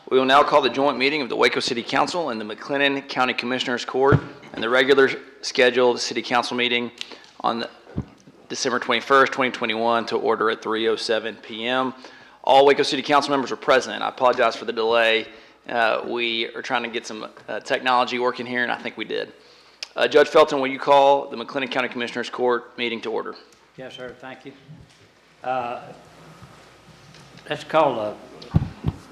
We will now call the joint meeting of the Waco City Council and the Mclennan County Commissioners Court and the regular scheduled City Council meeting on December 21st, 2021 to order at 3:07 p.m. All Waco City Council members are present. I apologize for the delay. We are trying to get some technology working here, and I think we did. Judge Felton, will you call the Mclennan County Commissioners Court meeting to order? Yes, sir. Thank you. Let's call the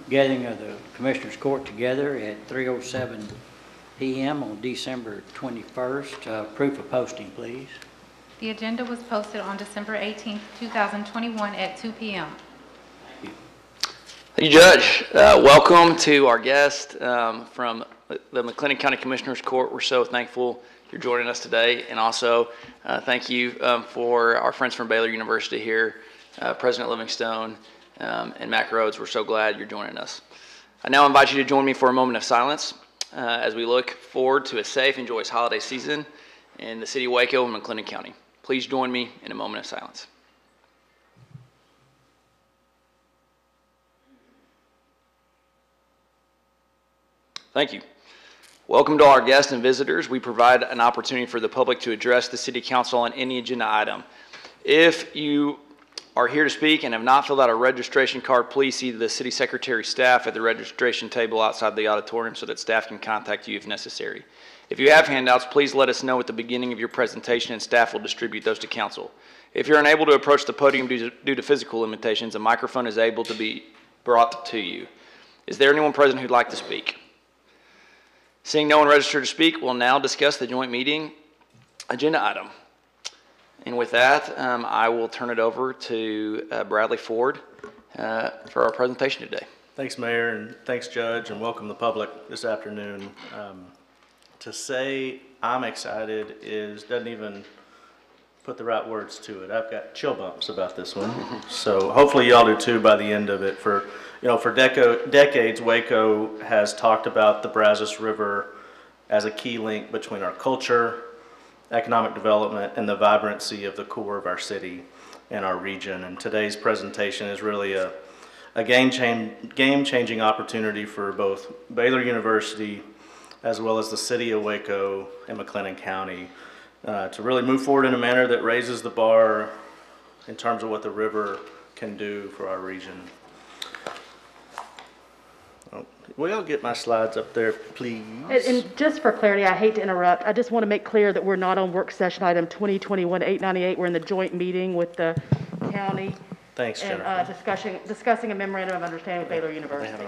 gathering of the Commissioners Court together at 3:07 p.m. on December 21st. Proof of posting, please. The agenda was posted on December 18th, 2021 at 2 p.m. Thank you, Judge. Welcome to our guest from the Mclennan County Commissioners Court. We're so thankful you're joining us today. And also, thank you for our friends from Baylor University here, President Livingstone and Mac Rhodes. We're so glad you're joining us. I now invite you to join me for a moment of silence as we look forward to a safe and joyous holiday season in the city of Waco and Mclennan County. Please join me in a moment of silence. Thank you. Welcome to our guests and visitors. We provide an opportunity for the public to address the City Council on any agenda item. If you are here to speak and have not filled out a registration card, please see the City Secretary staff at the registration table outside the auditorium so that staff can contact you if necessary. If you have handouts, please let us know at the beginning of your presentation and staff will distribute those to Council. If you're unable to approach the podium due to physical limitations, a microphone is able to be brought to you. Is there anyone present who'd like to speak? Seeing no one registered to speak, we'll now discuss the joint meeting agenda item. And with that, I will turn it over to Bradley Ford for our presentation today. Thanks, Mayor, and thanks, Judge, and welcome the public this afternoon. To say I'm excited doesn't even put the right words to it. I've got chill bumps about this one. So hopefully y'all do too by the end of it. For decades, Waco has talked about the Brazos River as a key link between our culture, economic development, and the vibrancy of the core of our city and our region. And today's presentation is really a game-changing opportunity for both Baylor University as well as the city of Waco and Mclennan County to really move forward in a manner that raises the bar in terms of what the river can do for our region. Will y'all get my slides up there, please? And just for clarity, I hate to interrupt. I just want to make clear that we're not on work session item 2021-898. We're in the joint meeting with the county. Thanks, Jennifer. And discussing a memorandum of understanding with Baylor University.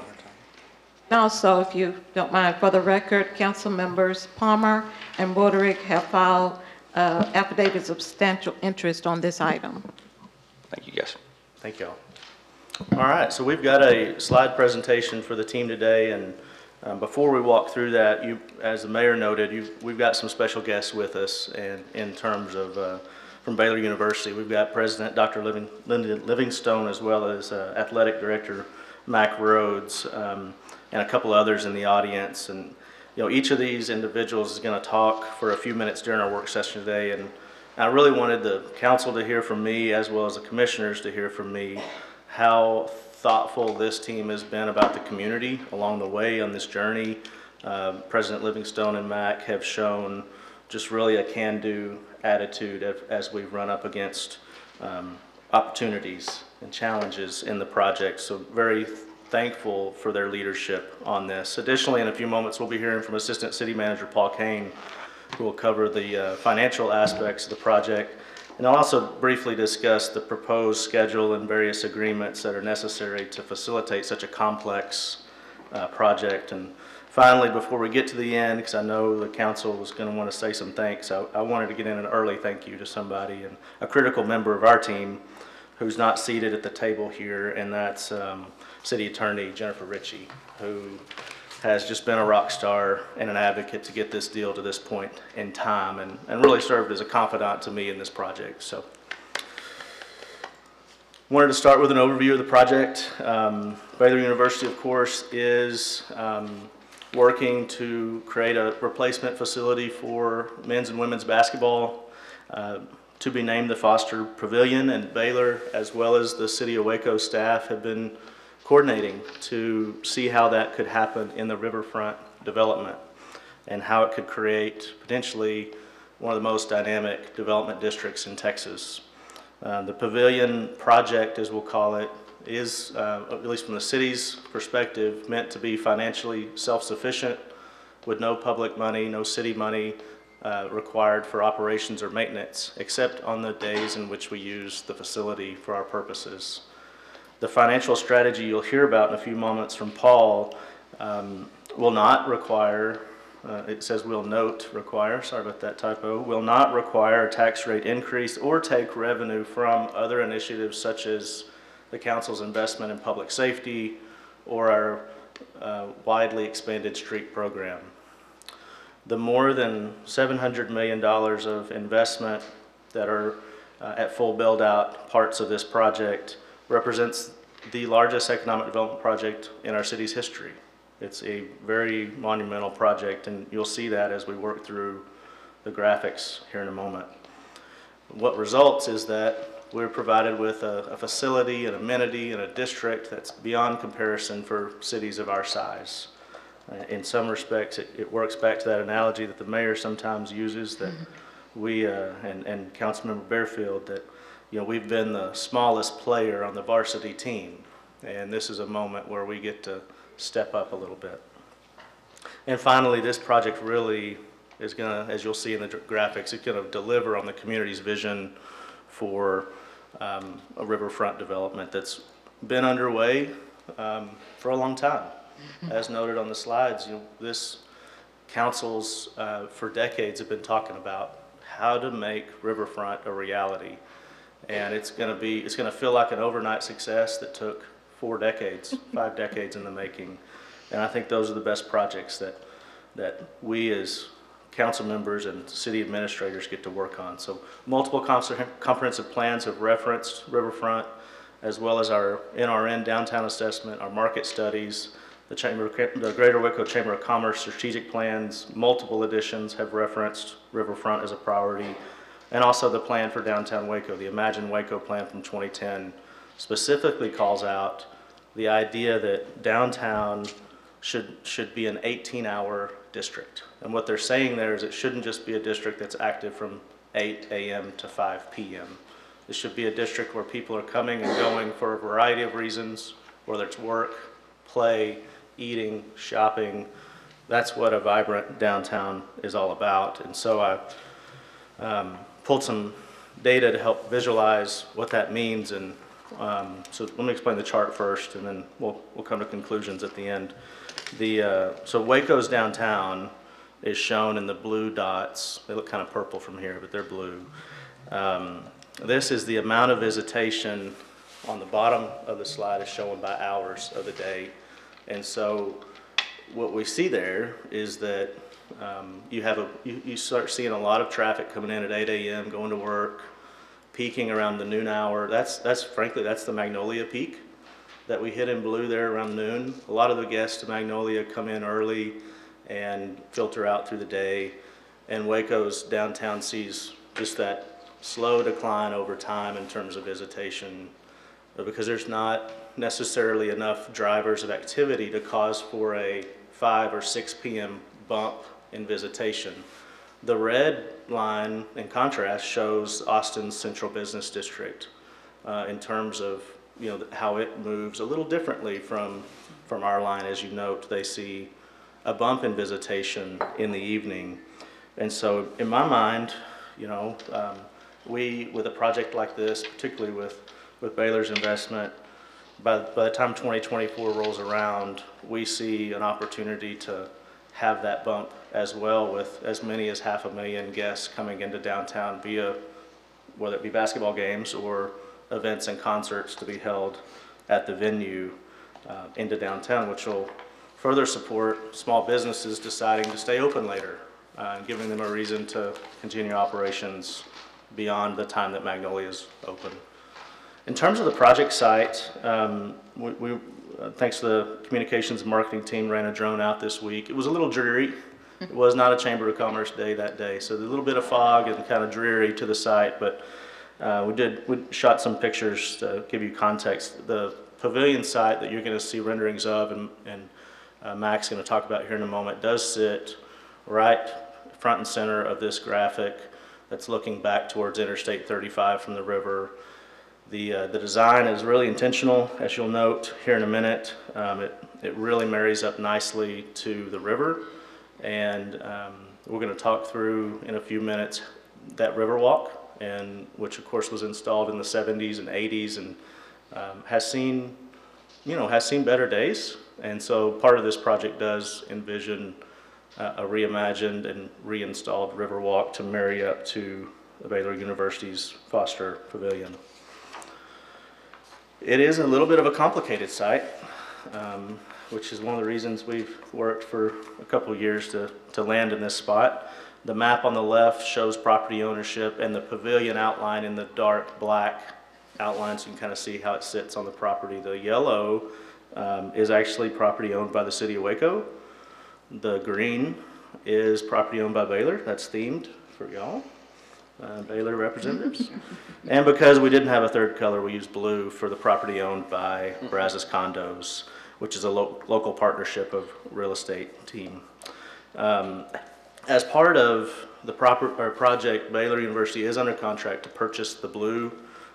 And also, if you don't mind, for the record, council members Palmer and Broderick have filed affidavits of substantial interest on this item. Thank you, guys. Thank y'all. All right, so we've got a slide presentation for the team today, and before we walk through that, as the mayor noted, we've got some special guests with us, and in terms of from Baylor University, we've got President Dr. Livingstone as well as Athletic Director Mac Rhodes, and a couple others in the audience. And each of these individuals is going to talk for a few minutes during our work session today, and I really wanted the council to hear from me as well as the commissioners to hear from me how thoughtful this team has been about the community along the way on this journey. President Livingstone and Mac have shown just really a can-do attitude as we've run up against opportunities and challenges in the project. So very thankful for their leadership on this. Additionally, in a few moments, we'll be hearing from Assistant City Manager Paul Kane, who will cover the financial aspects of the project. And I'll also briefly discuss the proposed schedule and various agreements that are necessary to facilitate such a complex project. And finally, before we get to the end, because I know the council was going to want to say some thanks, I wanted to get in an early thank you to somebody, and a critical member of our team who's not seated at the table here, and that's City Attorney Jennifer Ritchie, who has just been a rock star and an advocate to get this deal to this point in time, and really served as a confidant to me in this project. So wanted to start with an overview of the project. Baylor University, of course, is working to create a replacement facility for men's and women's basketball to be named the Foster Pavilion, and Baylor, as well as the City of Waco staff, have been coordinating to see how that could happen in the riverfront development and how it could create potentially one of the most dynamic development districts in Texas. The Pavilion project, as we'll call it, is, at least from the city's perspective, meant to be financially self-sufficient with no public money, no city money required for operations or maintenance, except on the days in which we use the facility for our purposes. The financial strategy you'll hear about in a few moments from Paul will not require, it says will note require, sorry about that typo, will not require a tax rate increase or take revenue from other initiatives such as the council's investment in public safety or our widely expanded street program. The more than $700 million of investment that are at full build-out parts of this project represents the largest economic development project in our city's history. It's a very monumental project, and you'll see that as we work through the graphics here in a moment. What results is that we're provided with a facility, an amenity, and a district that's beyond comparison for cities of our size. In some respects, it works back to that analogy that the mayor sometimes uses, that we, and Councilmember Bearfield, that we've been the smallest player on the varsity team, and this is a moment where we get to step up a little bit. And finally, this project really is going to, as you'll see in the graphics, it's going to deliver on the community's vision for a riverfront development that's been underway for a long time. As noted on the slides, this council's for decades have been talking about how to make riverfront a reality, and it's going to feel like an overnight success that took 4 decades, 5 decades in the making. And I think those are the best projects that we as council members and city administrators get to work on. So multiple comprehensive plans have referenced riverfront, as well as our NRN downtown assessment, our market studies, the Greater Waco Chamber of Commerce strategic plans. Multiple editions have referenced riverfront as a priority, and also the plan for downtown Waco, the Imagine Waco plan from 2010, specifically calls out the idea that downtown should be an 18-hour district. And what they're saying there is it shouldn't just be a district that's active from 8 a.m. to 5 p.m. It should be a district where people are coming and going for a variety of reasons, whether it's work, play, eating, shopping. That's what a vibrant downtown is all about. And so I pulled some data to help visualize what that means. And so let me explain the chart first, and then we'll come to conclusions at the end. So Waco's downtown is shown in the blue dots. They look kind of purple from here, but they're blue. This is the amount of visitation on the bottom of the slide is shown by hours of the day. And so what we see there is that you start seeing a lot of traffic coming in at 8 a.m., going to work, peaking around the noon hour. Frankly, that's the Magnolia peak that we hit in blue there around noon. A lot of the guests to Magnolia come in early and filter out through the day. And Waco's downtown sees just that slow decline over time in terms of visitation, because there's not necessarily enough drivers of activity to cause for a 5 or 6 p.m. bump in visitation. The red line, in contrast, shows Austin's Central Business District in terms of how it moves a little differently from our line. As you note, they see a bump in visitation in the evening. And so in my mind, we, with a project like this, particularly with Baylor's investment, by the time 2024 rolls around, we see an opportunity to have that bump as well, with as many as 500,000 guests coming into downtown via, whether it be basketball games or events and concerts to be held at the venue into downtown, which will further support small businesses deciding to stay open later, giving them a reason to continue operations beyond the time that Magnolia is open. In terms of the project site, we thanks to the communications and marketing team, ran a drone out this week. It was a little dreary. It was not a Chamber of Commerce day that day, so a little bit of fog and kind of dreary to the site, but we shot some pictures to give you context. The pavilion site that you're going to see renderings of, and Mac's going to talk about here in a moment, does sit right front and center of this graphic that's looking back towards Interstate 35 from the river. The design is really intentional, as you'll note here in a minute. It really marries up nicely to the river, and we're going to talk through in a few minutes that Riverwalk, and which of course was installed in the 70s and 80s, and has seen better days. And so part of this project does envision a reimagined and reinstalled Riverwalk to marry up to the Baylor University's Foster Pavilion. It is a little bit of a complicated site, which is one of the reasons we've worked for a couple of years to land in this spot. The map on the left shows property ownership, and the pavilion outline in the dark black outline, so you can kind of see how it sits on the property. The yellow is actually property owned by the city of Waco. The green is property owned by Baylor. That's themed for y'all, Baylor representatives. And because we didn't have a third color, we used blue for the property owned by Brazos Condos, which is a local partnership of real estate team. As part of the project, Baylor University is under contract to purchase the blue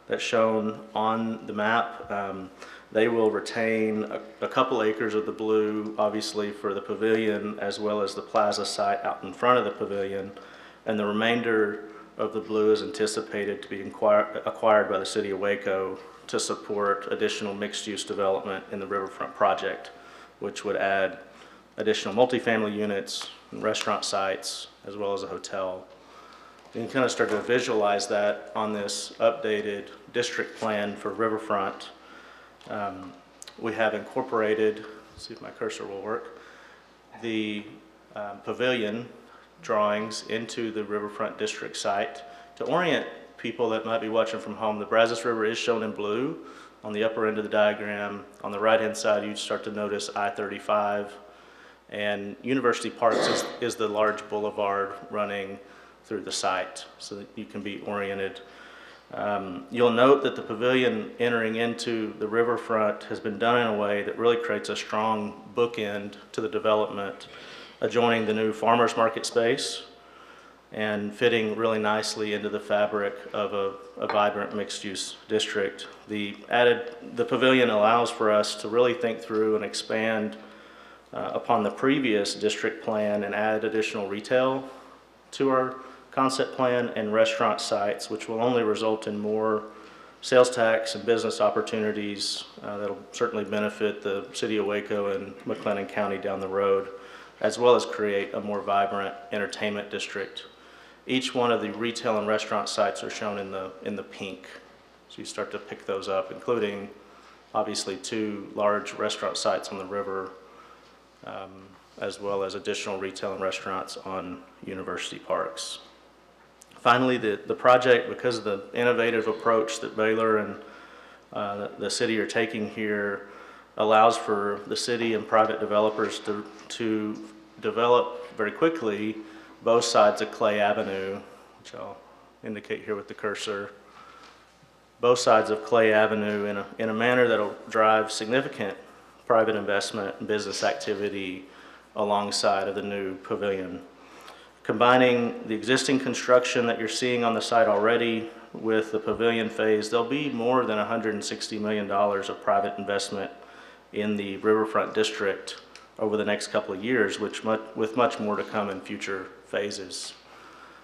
that's shown on the map. They will retain a couple acres of the blue, obviously, for the pavilion, as well as the plaza site out in front of the pavilion. And the remainder of the blue is anticipated to be acquired by the city of Waco to support additional mixed-use development in the Riverfront project, which would add additional multifamily units, restaurant sites, as well as a hotel. You can kind of start to visualize that on this updated district plan for Riverfront. We have incorporated, let's see if my cursor will work, the pavilion drawings into the Riverfront district site. To orient people that might be watching from home, the Brazos River is shown in blue on the upper end of the diagram. On the right-hand side, you start to notice I-35, and University Parks is the large boulevard running through the site so that you can be oriented. You'll note that the pavilion entering into the riverfront has been done in a way that really creates a strong bookend to the development, adjoining the new farmers market space and fitting really nicely into the fabric of a vibrant mixed-use district. The pavilion allows for us to really think through and expand upon the previous district plan and add additional retail to our concept plan and restaurant sites, which will only result in more sales tax and business opportunities that'll certainly benefit the city of Waco and Mclennan County down the road, as well as create a more vibrant entertainment district. Each one of the retail and restaurant sites are shown in the pink. So you start to pick those up, including obviously 2 large restaurant sites on the river, as well as additional retail and restaurants on University Parks. Finally, the project, because of the innovative approach that Baylor and the city are taking here, allows for the city and private developers to develop very quickly both sides of Clay Avenue, which I'll indicate here with the cursor, both sides of Clay Avenue in a manner that'll drive significant private investment and business activity alongside of the new pavilion. Combining the existing construction that you're seeing on the site already with the Pavilion Phase, there'll be more than $160 million of private investment in the Riverfront District over the next couple of years, with much more to come in future phases.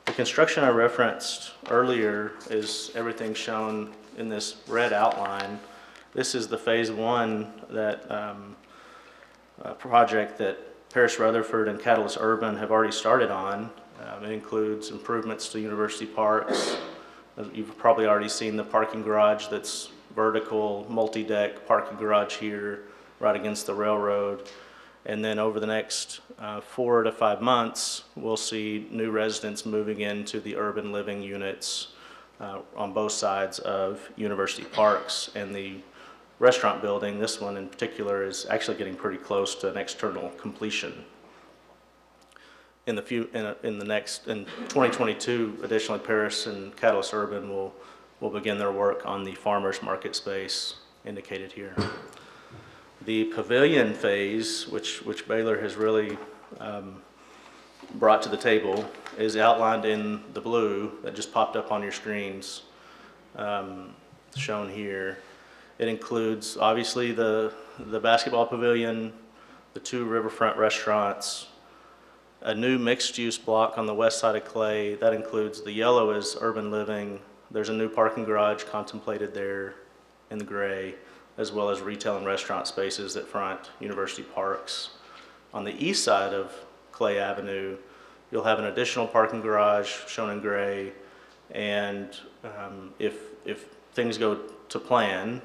The construction I referenced earlier is everything shown in this red outline. This is the Phase 1 project that Paris Rutherford and Catalyst Urban have already started on. It includes improvements to University Parks. You've probably already seen the parking garage that's vertical, multi-deck parking garage here, right against the railroad. And then over the next 4 to 5 months, we'll see new residents moving into the urban living units on both sides of University Parks. And the restaurant building, this one in particular, is actually getting pretty close to an external completion. In 2022, additionally, Paris and Catalyst Urban will begin their work on the farmers market space indicated here. The Pavilion Phase, which Baylor has really brought to the table, is outlined in the blue that just popped up on your screens, shown here. It includes, obviously, the basketball pavilion, the 2 riverfront restaurants, a new mixed-use block on the west side of Clay. That includes the yellow is urban living. There's a new parking garage contemplated there in the gray, as well as retail and restaurant spaces that front University Parks. On the east side of Clay Avenue, you'll have an additional parking garage shown in gray, and if things go to plan,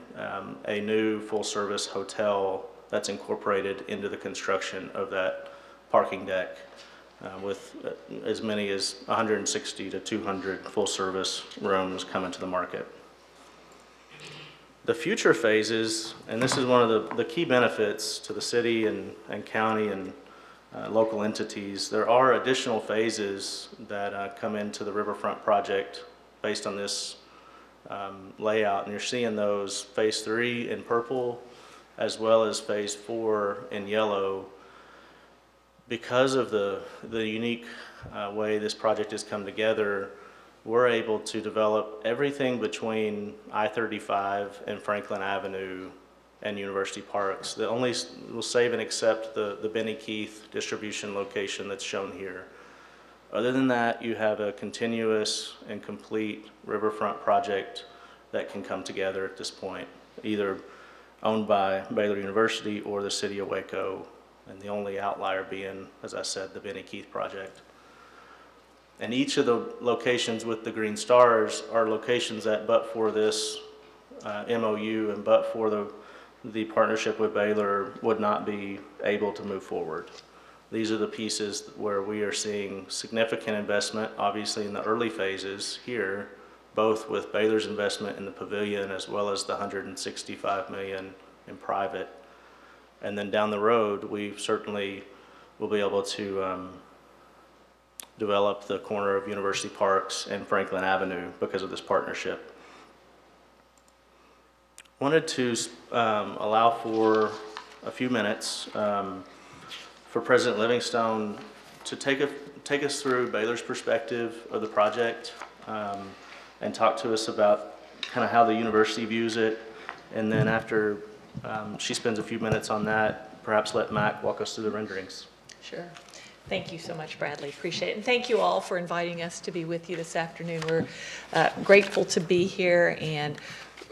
a new full-service hotel that's incorporated into the construction of that parking deck, with as many as 160 to 200 full-service rooms coming to the market. The future phases, and this is one of the key benefits to the city and county and local entities, there are additional phases that come into the Riverfront project based on this layout, and you're seeing those phase 3 in purple as well as phase 4 in yellow. Because of the unique way this project has come together, we're able to develop everything between I-35 and Franklin Avenue and University Parks. The only will save and accept the Benny Keith distribution location that's shown here. Other than that, you have a continuous and complete riverfront project that can come together at this point, either owned by Baylor University or the city of Waco, and the only outlier being, as I said, the Benny Keith project. And each of the locations with the green stars are locations that, but for this MOU and but for the partnership with Baylor, would not be able to move forward. These are the pieces where we are seeing significant investment, obviously in the early phases here, both with Baylor's investment in the pavilion as well as the $165 million in private. And then down the road, we certainly will be able to develop the corner of University Parks and Franklin Avenue because of this partnership. Wanted to allow for a few minutes for President Livingstone to take us through Baylor's perspective of the project and talk to us about kind of how the university views it. And then after she spends a few minutes on that, perhaps let Mac walk us through the renderings. Sure. Thank you so much, Bradley. Appreciate it. And thank you all for inviting us to be with you this afternoon. We're grateful to be here and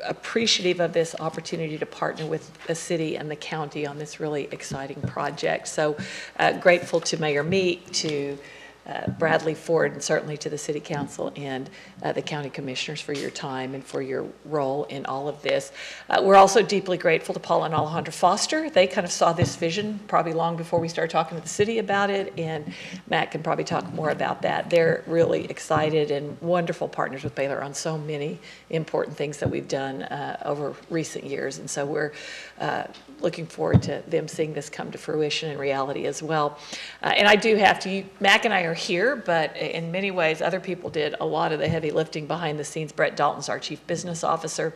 appreciative of this opportunity to partner with the city and the county on this really exciting project. So grateful to Mayor Meek, to Bradley Ford, and certainly to the City Council and the County Commissioners for your time and for your role in all of this. We're also deeply grateful to Paula and Alejandra Foster. They kind of saw this vision probably long before we started talking to the city about it, and Matt can probably talk more about that. They're really excited and wonderful partners with Baylor on so many important things that we've done over recent years, and so we're looking forward to them seeing this come to fruition and reality as well. And I do have to, Mac and I are here, but in many ways other people did a lot of the heavy lifting behind the scenes. Brett Dalton's our Chief Business Officer,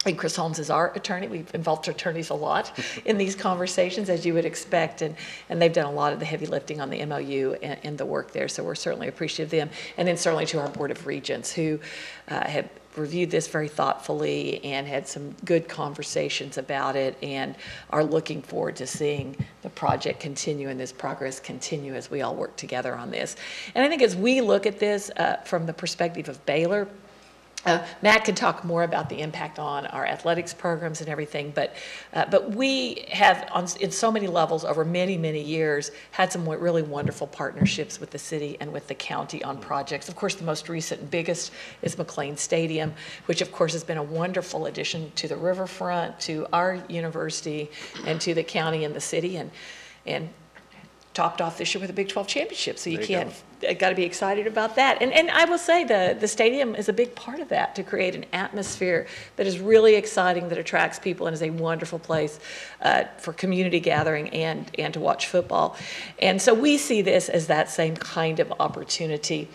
and Chris Holmes is our attorney. We've involved attorneys a lot in these conversations, as you would expect, and they've done a lot of the heavy lifting on the MOU and the work there, so we're certainly appreciative of them. And then certainly to our Board of Regents, who have reviewed this very thoughtfully and had some good conversations about it and are looking forward to seeing the project continue and this progress continue as we all work together on this. And I think as we look at this from the perspective of Baylor, Matt can talk more about the impact on our athletics programs and everything, but we have, in so many levels over many, many years, had some really wonderful partnerships with the city and with the county on projects. Of course, the most recent and biggest is Mclennan Stadium, which of course has been a wonderful addition to the riverfront, to our university, and to the county and the city. And topped off this year with a Big 12 championship, so you There you can't, got to be excited about that. And I will say the stadium is a big part of that, to create an atmosphere that is really exciting, that attracts people, and is a wonderful place for community gathering and to watch football. And so we see this as that same kind of opportunity,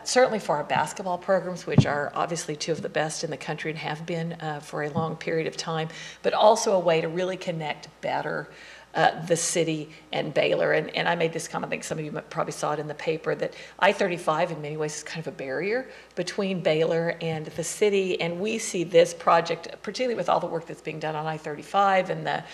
certainly for our basketball programs, which are obviously two of the best in the country and have been for a long period of time, but also a way to really connect better the city and Baylor. And I made this comment, I think some of you probably saw it in the paper, that I-35 in many ways is kind of a barrier between Baylor and the city. And we see this project, particularly with all the work that's being done on I-35 and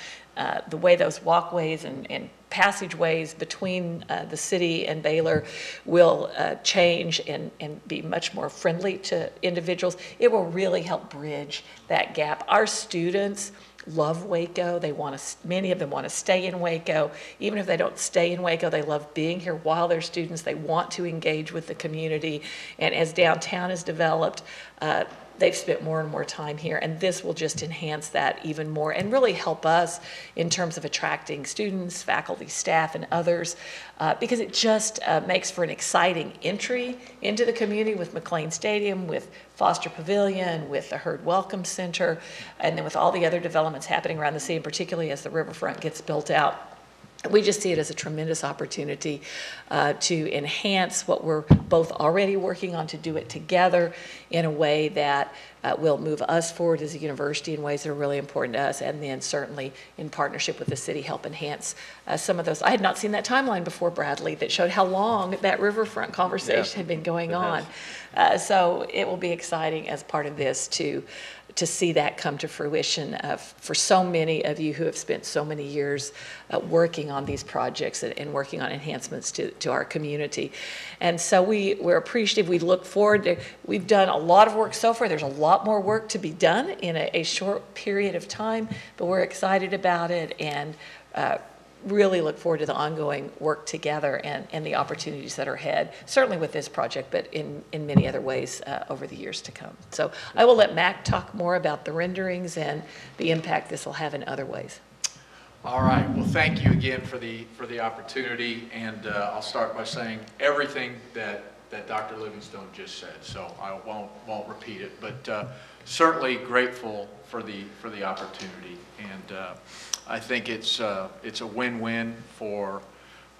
the way those walkways and passageways between the city and Baylor will change and be much more friendly to individuals. It will really help bridge that gap. Our students love Waco. They want to, many of them want to stay in Waco. Even if they don't stay in Waco, they love being here while they're students. They want to engage with the community. And as downtown is developed, they've spent more and more time here, and this will just enhance that even more and really help us in terms of attracting students, faculty, staff, and others, because it just makes for an exciting entry into the community with McLean Stadium, with Foster Pavilion, with the Herd Welcome Center, and then with all the other developments happening around the city, and particularly as the riverfront gets built out. We just see it as a tremendous opportunity to enhance what we're both already working on, to do it together in a way that will move us forward as a university in ways that are really important to us, and then certainly in partnership with the city help enhance some of those. I had not seen that timeline before, Bradley, that showed how long that riverfront conversation had been going on. So it will be exciting as part of this to see that come to fruition for so many of you who have spent so many years working on these projects and working on enhancements to our community. And so we're appreciative. We look forward to, we've done a lot of work so far. There's a lot more work to be done in a short period of time, but we're excited about it and really look forward to the ongoing work together and the opportunities that are ahead, certainly with this project, but in many other ways over the years to come. So I will let Mac talk more about the renderings and the impact this will have in other ways. All right, well, thank you again for the opportunity, and I'll start by saying everything that Dr. Livingstone just said, so I won't repeat it, but certainly grateful for the opportunity, and I think it's a win-win for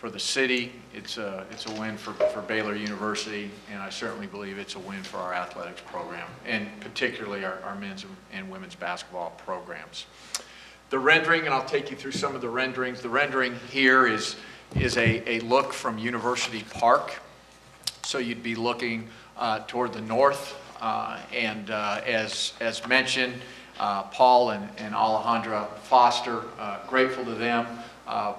the city. It's a win for Baylor University, and I certainly believe it's a win for our athletics program, and particularly our men's and women's basketball programs. The rendering, and I'll take you through some of the renderings. The rendering here is a look from University Park. So you'd be looking toward the north, and as mentioned, Paul and Alejandra Foster, grateful to them.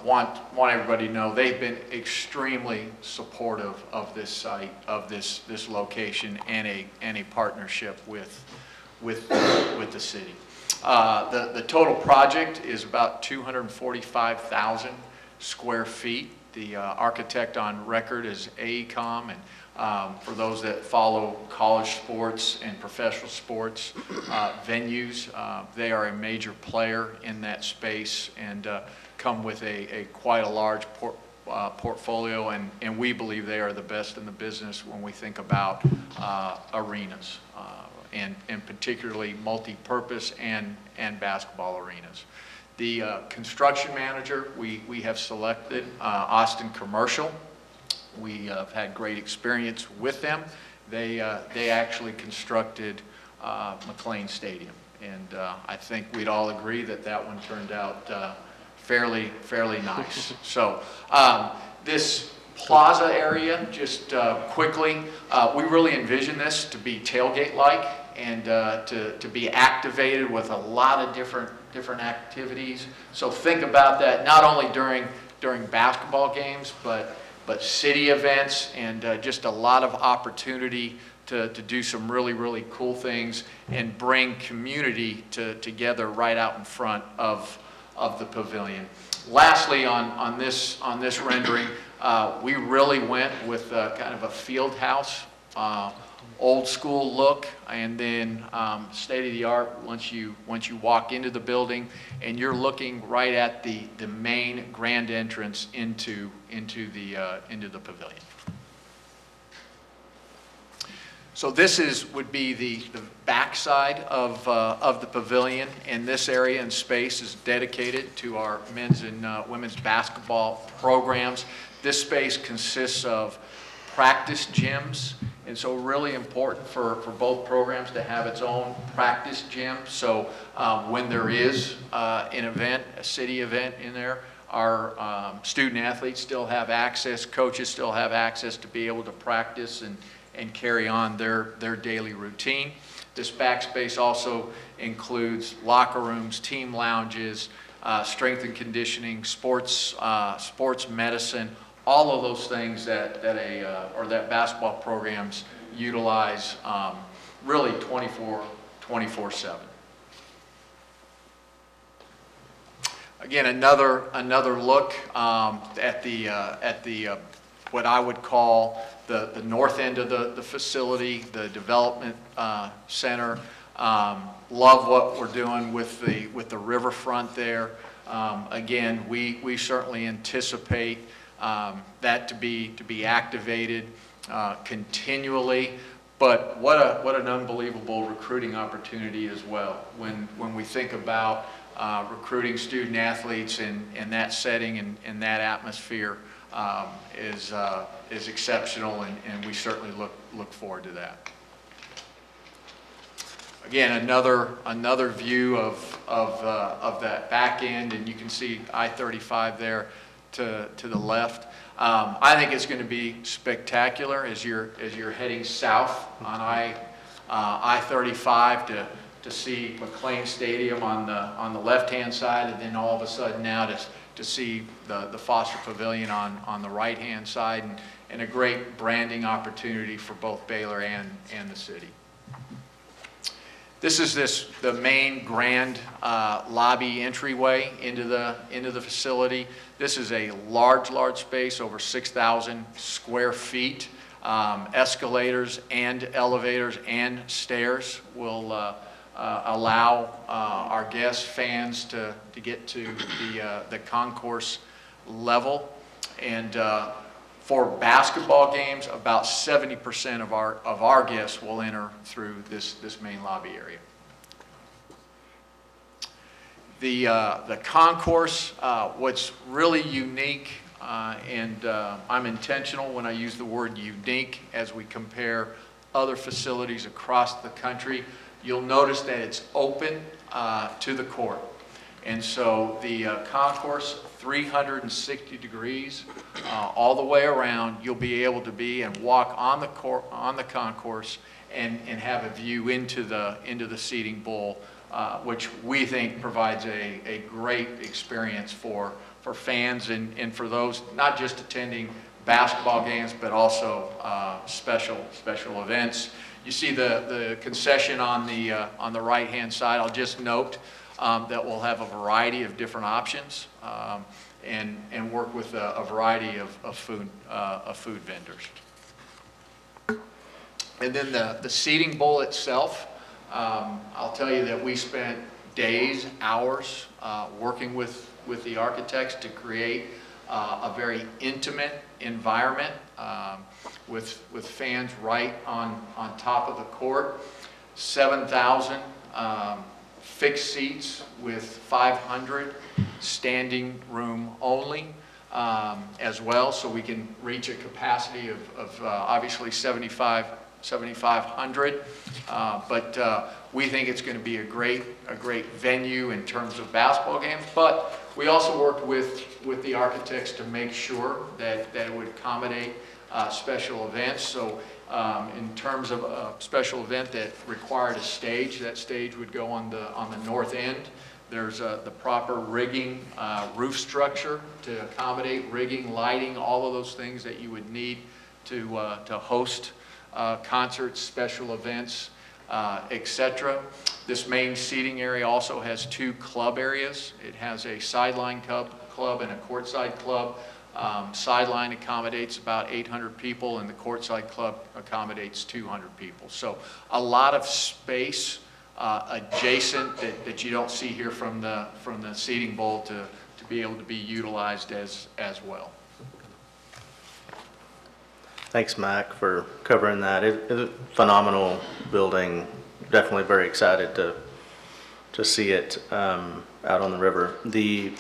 Want everybody to know they've been extremely supportive of this site, of this location, and a partnership with the city. The total project is about 245,000 square feet. The architect on record is AECOM, and for those that follow college sports and professional sports venues, they are a major player in that space and come with quite a large portfolio, and we believe they are the best in the business when we think about arenas, and particularly multi-purpose and basketball arenas. The construction manager, we have selected Austin Commercial. We have had great experience with them. They actually constructed McLean Stadium, and I think we'd all agree that one turned out fairly nice. So this plaza area, just quickly, we really envision this to be tailgate-like and to be activated with a lot of different activities. So think about that not only during basketball games, but city events, and just a lot of opportunity to do some really cool things and bring community together right out in front of the pavilion. Lastly, on this rendering, we really went with kind of a field house old school look, and then state of the art once you walk into the building, and you're looking right at the main grand entrance into the pavilion. So this would be the backside of the pavilion, and this area and space is dedicated to our men's and women's basketball programs. This space consists of practice gyms, and so really important for both programs to have its own practice gym. So when there is an event, a city event in there, our student athletes still have access, coaches still have access to be able to practice and carry on their daily routine. This backspace also includes locker rooms, team lounges, strength and conditioning, sports medicine, all of those things that basketball programs utilize really 24/7. Again, another look at the what I would call the north end of the facility, the development center. Love what we're doing with the riverfront there. Again, we certainly anticipate that to be activated continually. But what an unbelievable recruiting opportunity as well. When we think about recruiting student athletes in that setting and that atmosphere is exceptional, and we certainly look forward to that. Again, another view of that back end, and you can see I-35 there to the left. I think it's going to be spectacular as you're heading south on I-35 to see Mclennan Stadium on the left-hand side, and then all of a sudden now to see the Foster Pavilion on the right-hand side, and a great branding opportunity for both Baylor and the city. This is the main grand lobby entryway into the facility. This is a large space, over 6,000 square feet. Escalators and elevators and stairs will allow our guests, fans to get to the concourse level. And for basketball games, about 70% of our guests will enter through this main lobby area. The concourse, what's really unique, and I'm intentional when I use the word unique as we compare other facilities across the country, you'll notice that it's open to the court. And so the concourse, 360 degrees all the way around, you'll be able to be and walk on the concourse and have a view into the seating bowl, which we think provides a great experience for fans and for those not just attending basketball games, but also special events. You see the concession on the right-hand side. I'll just note that we'll have a variety of different options and work with a variety of food vendors. And then the seating bowl itself, I'll tell you that we spent days, hours working with the architects to create a very intimate environment with fans right on top of the court. 7,000 fixed seats with 500 standing room only as well, so we can reach a capacity of obviously 7,500. But we think it's going to be a great venue in terms of basketball games. But we also worked with the architects to make sure that it would accommodate special events. So in terms of a special event that required a stage, that stage would go on the north end. There's the proper rigging, roof structure to accommodate rigging, lighting, all of those things that you would need to host concerts, special events, etc. This main seating area also has two club areas. It has a sideline club and a courtside club. Sideline accommodates about 800 people, and the courtside club accommodates 200 people. So a lot of space adjacent that you don't see here from the seating bowl to be able to be utilized as well. Thanks, Mac, for covering that. It's a phenomenal building. Definitely very excited to see it out on the river.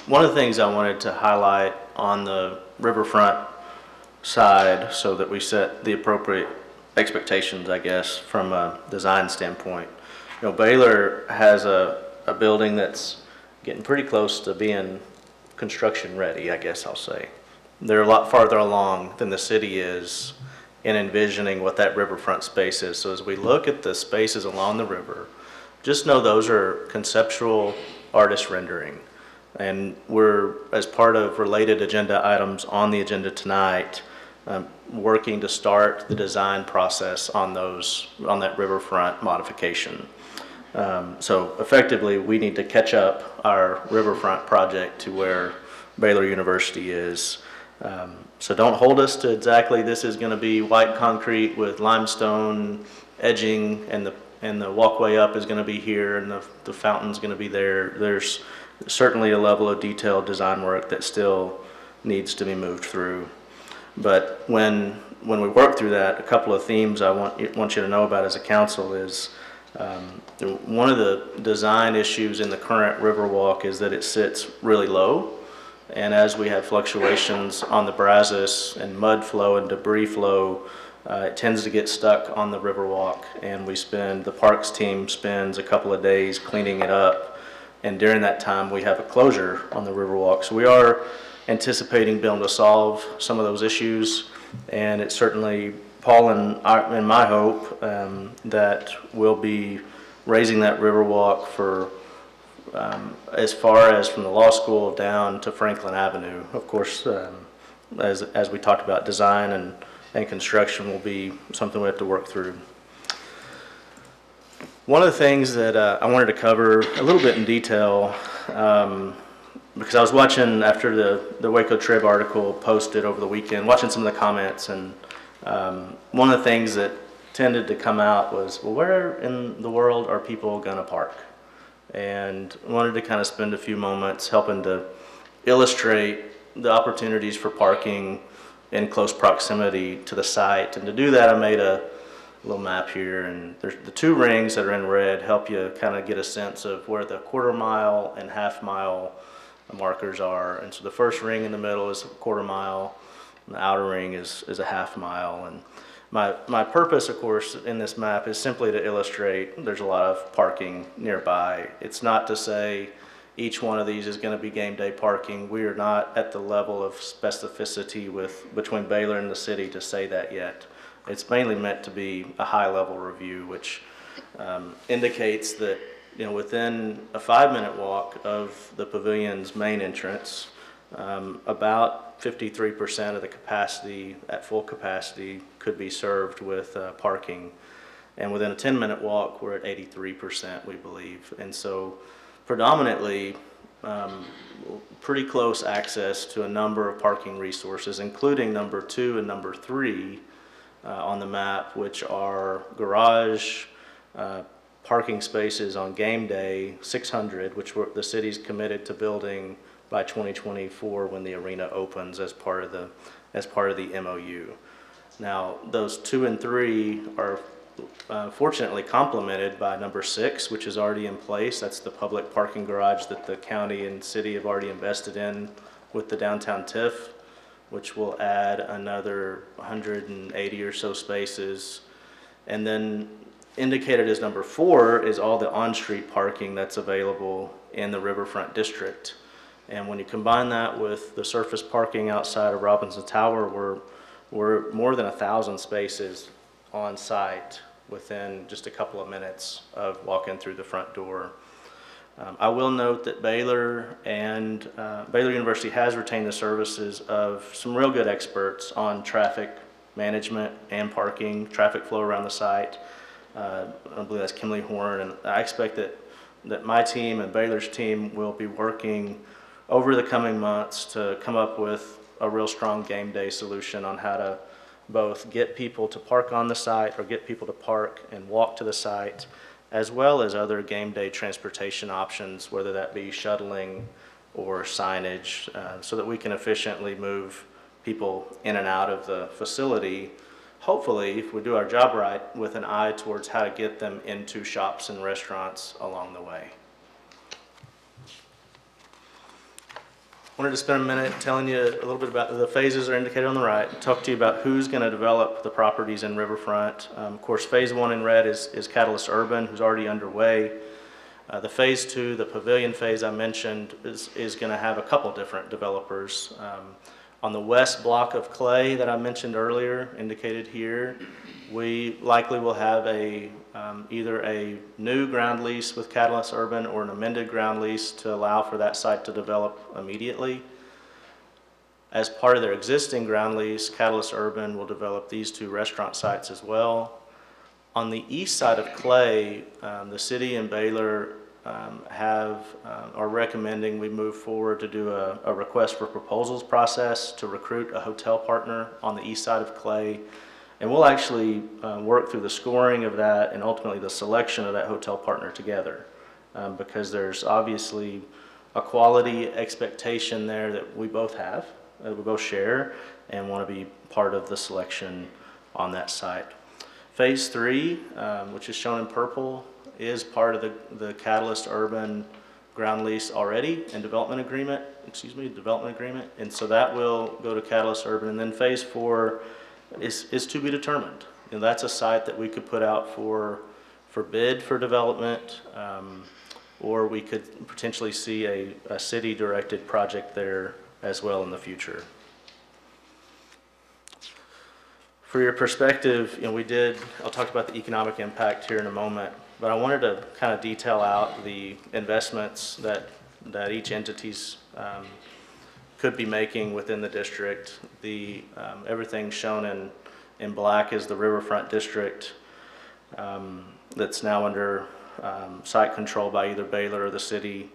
One of the things I wanted to highlight on the riverfront side, so that we set the appropriate expectations, I guess, from a design standpoint. You know, Baylor has a building that's getting pretty close to being construction ready, I guess I'll say. They're a lot farther along than the city is in envisioning what that riverfront space is. So as we look at the spaces along the river, just know those are conceptual artist rendering. And we're, as part of related agenda items on the agenda tonight, working to start the design process on that riverfront modification. So effectively, we need to catch up our riverfront project to where Baylor University is. So don't hold us to exactly this is going to be white concrete with limestone edging, and the walkway up is going to be here, and the fountain's going to be there. There's certainly a level of detailed design work that still needs to be moved through. But when we work through that, a couple of themes I want you to know about as a council is one of the design issues in the current Riverwalk is that it sits really low. And as we have fluctuations on the Brazos and mud flow and debris flow, it tends to get stuck on the Riverwalk, and the parks team spends a couple of days cleaning it up. And during that time, we have a closure on the Riverwalk. So we are anticipating being able to solve some of those issues, and it's certainly Paul and my hope that we'll be raising that Riverwalk for as far as from the law school down to Franklin Avenue. Of course, as we talked about, design and construction will be something we have to work through. One of the things that I wanted to cover a little bit in detail, because I was watching after the Waco Trib article posted over the weekend, watching some of the comments, and one of the things that tended to come out was, well, where in the world are people going to park? And I wanted to kind of spend a few moments helping to illustrate the opportunities for parking in close proximity to the site. And to do that, I made a little map here, and there's the two rings that are in red help you kind of get a sense of where the quarter-mile and half-mile markers are. And so the first ring in the middle is a quarter-mile, and the outer ring is a half-mile. And my purpose, of course, in this map is simply to illustrate there's a lot of parking nearby. It's not to say each one of these is going to be game day parking. We are not at the level of specificity between Baylor and the city to say that yet. It's mainly meant to be a high-level review, which indicates that, you know, within a 5-minute walk of the pavilion's main entrance, about 53% of the capacity at full capacity could be served with parking. And within a 10-minute walk, we're at 83%, we believe. And so predominantly, pretty close access to a number of parking resources, including number 2 and number 3 on the map, which are garage parking spaces on game day, 600, which the city's committed to building by 2024 when the arena opens as part of the MOU. Now, those 2 and 3 are fortunately complemented by number 6, which is already in place. That's the public parking garage that the county and city have already invested in with the downtown TIF, which will add another 180 or so spaces. And then indicated as number 4 is all the on-street parking that's available in the Riverfront District. And when you combine that with the surface parking outside of Robinson Tower, we're more than 1,000 spaces on site within just a couple of minutes of walking through the front door. I will note that Baylor University has retained the services of some real good experts on traffic management and parking, traffic flow around the site. I believe that's Kimley Horn, and I expect that my team and Baylor's team will be working over the coming months to come up with a real strong game day solution on how to both get people to park on the site or get people to park and walk to the site, as well as other game day transportation options, whether that be shuttling or signage, so that we can efficiently move people in and out of the facility, hopefully, if we do our job right, with an eye towards how to get them into shops and restaurants along the way. Wanted to spend a minute telling you a little bit about the phases are indicated on the right, talk to you about who's going to develop the properties in Riverfront. Of course, phase 1 in red is Catalyst Urban, who's already underway. The phase 2, the Pavilion Phase I mentioned, is going to have a couple different developers. On the west block of Clay that I mentioned earlier, indicated here, we likely will have either a new ground lease with Catalyst Urban or an amended ground lease to allow for that site to develop immediately. As part of their existing ground lease, Catalyst Urban will develop these 2 restaurant sites as well. On the east side of Clay, the city and Baylor are recommending we move forward to do a request for proposals process to recruit a hotel partner on the east side of Clay. And we'll actually work through the scoring of that and ultimately the selection of that hotel partner together, because there's obviously a quality expectation there that we both have, that we both share, and want to be part of the selection on that site. Phase 3, which is shown in purple, is part of the Catalyst Urban ground lease already and development agreement, and so that will go to Catalyst Urban. And then phase 4 is to be determined. And that's a site that we could put out for bid for development, or we could potentially see a city-directed project there as well in the future. For your perspective, I'll talk about the economic impact here in a moment, but I wanted to kind of detail out the investments that each entity's could be making within the district. Everything shown in black is the Riverfront District that's now under site control by either Baylor or the city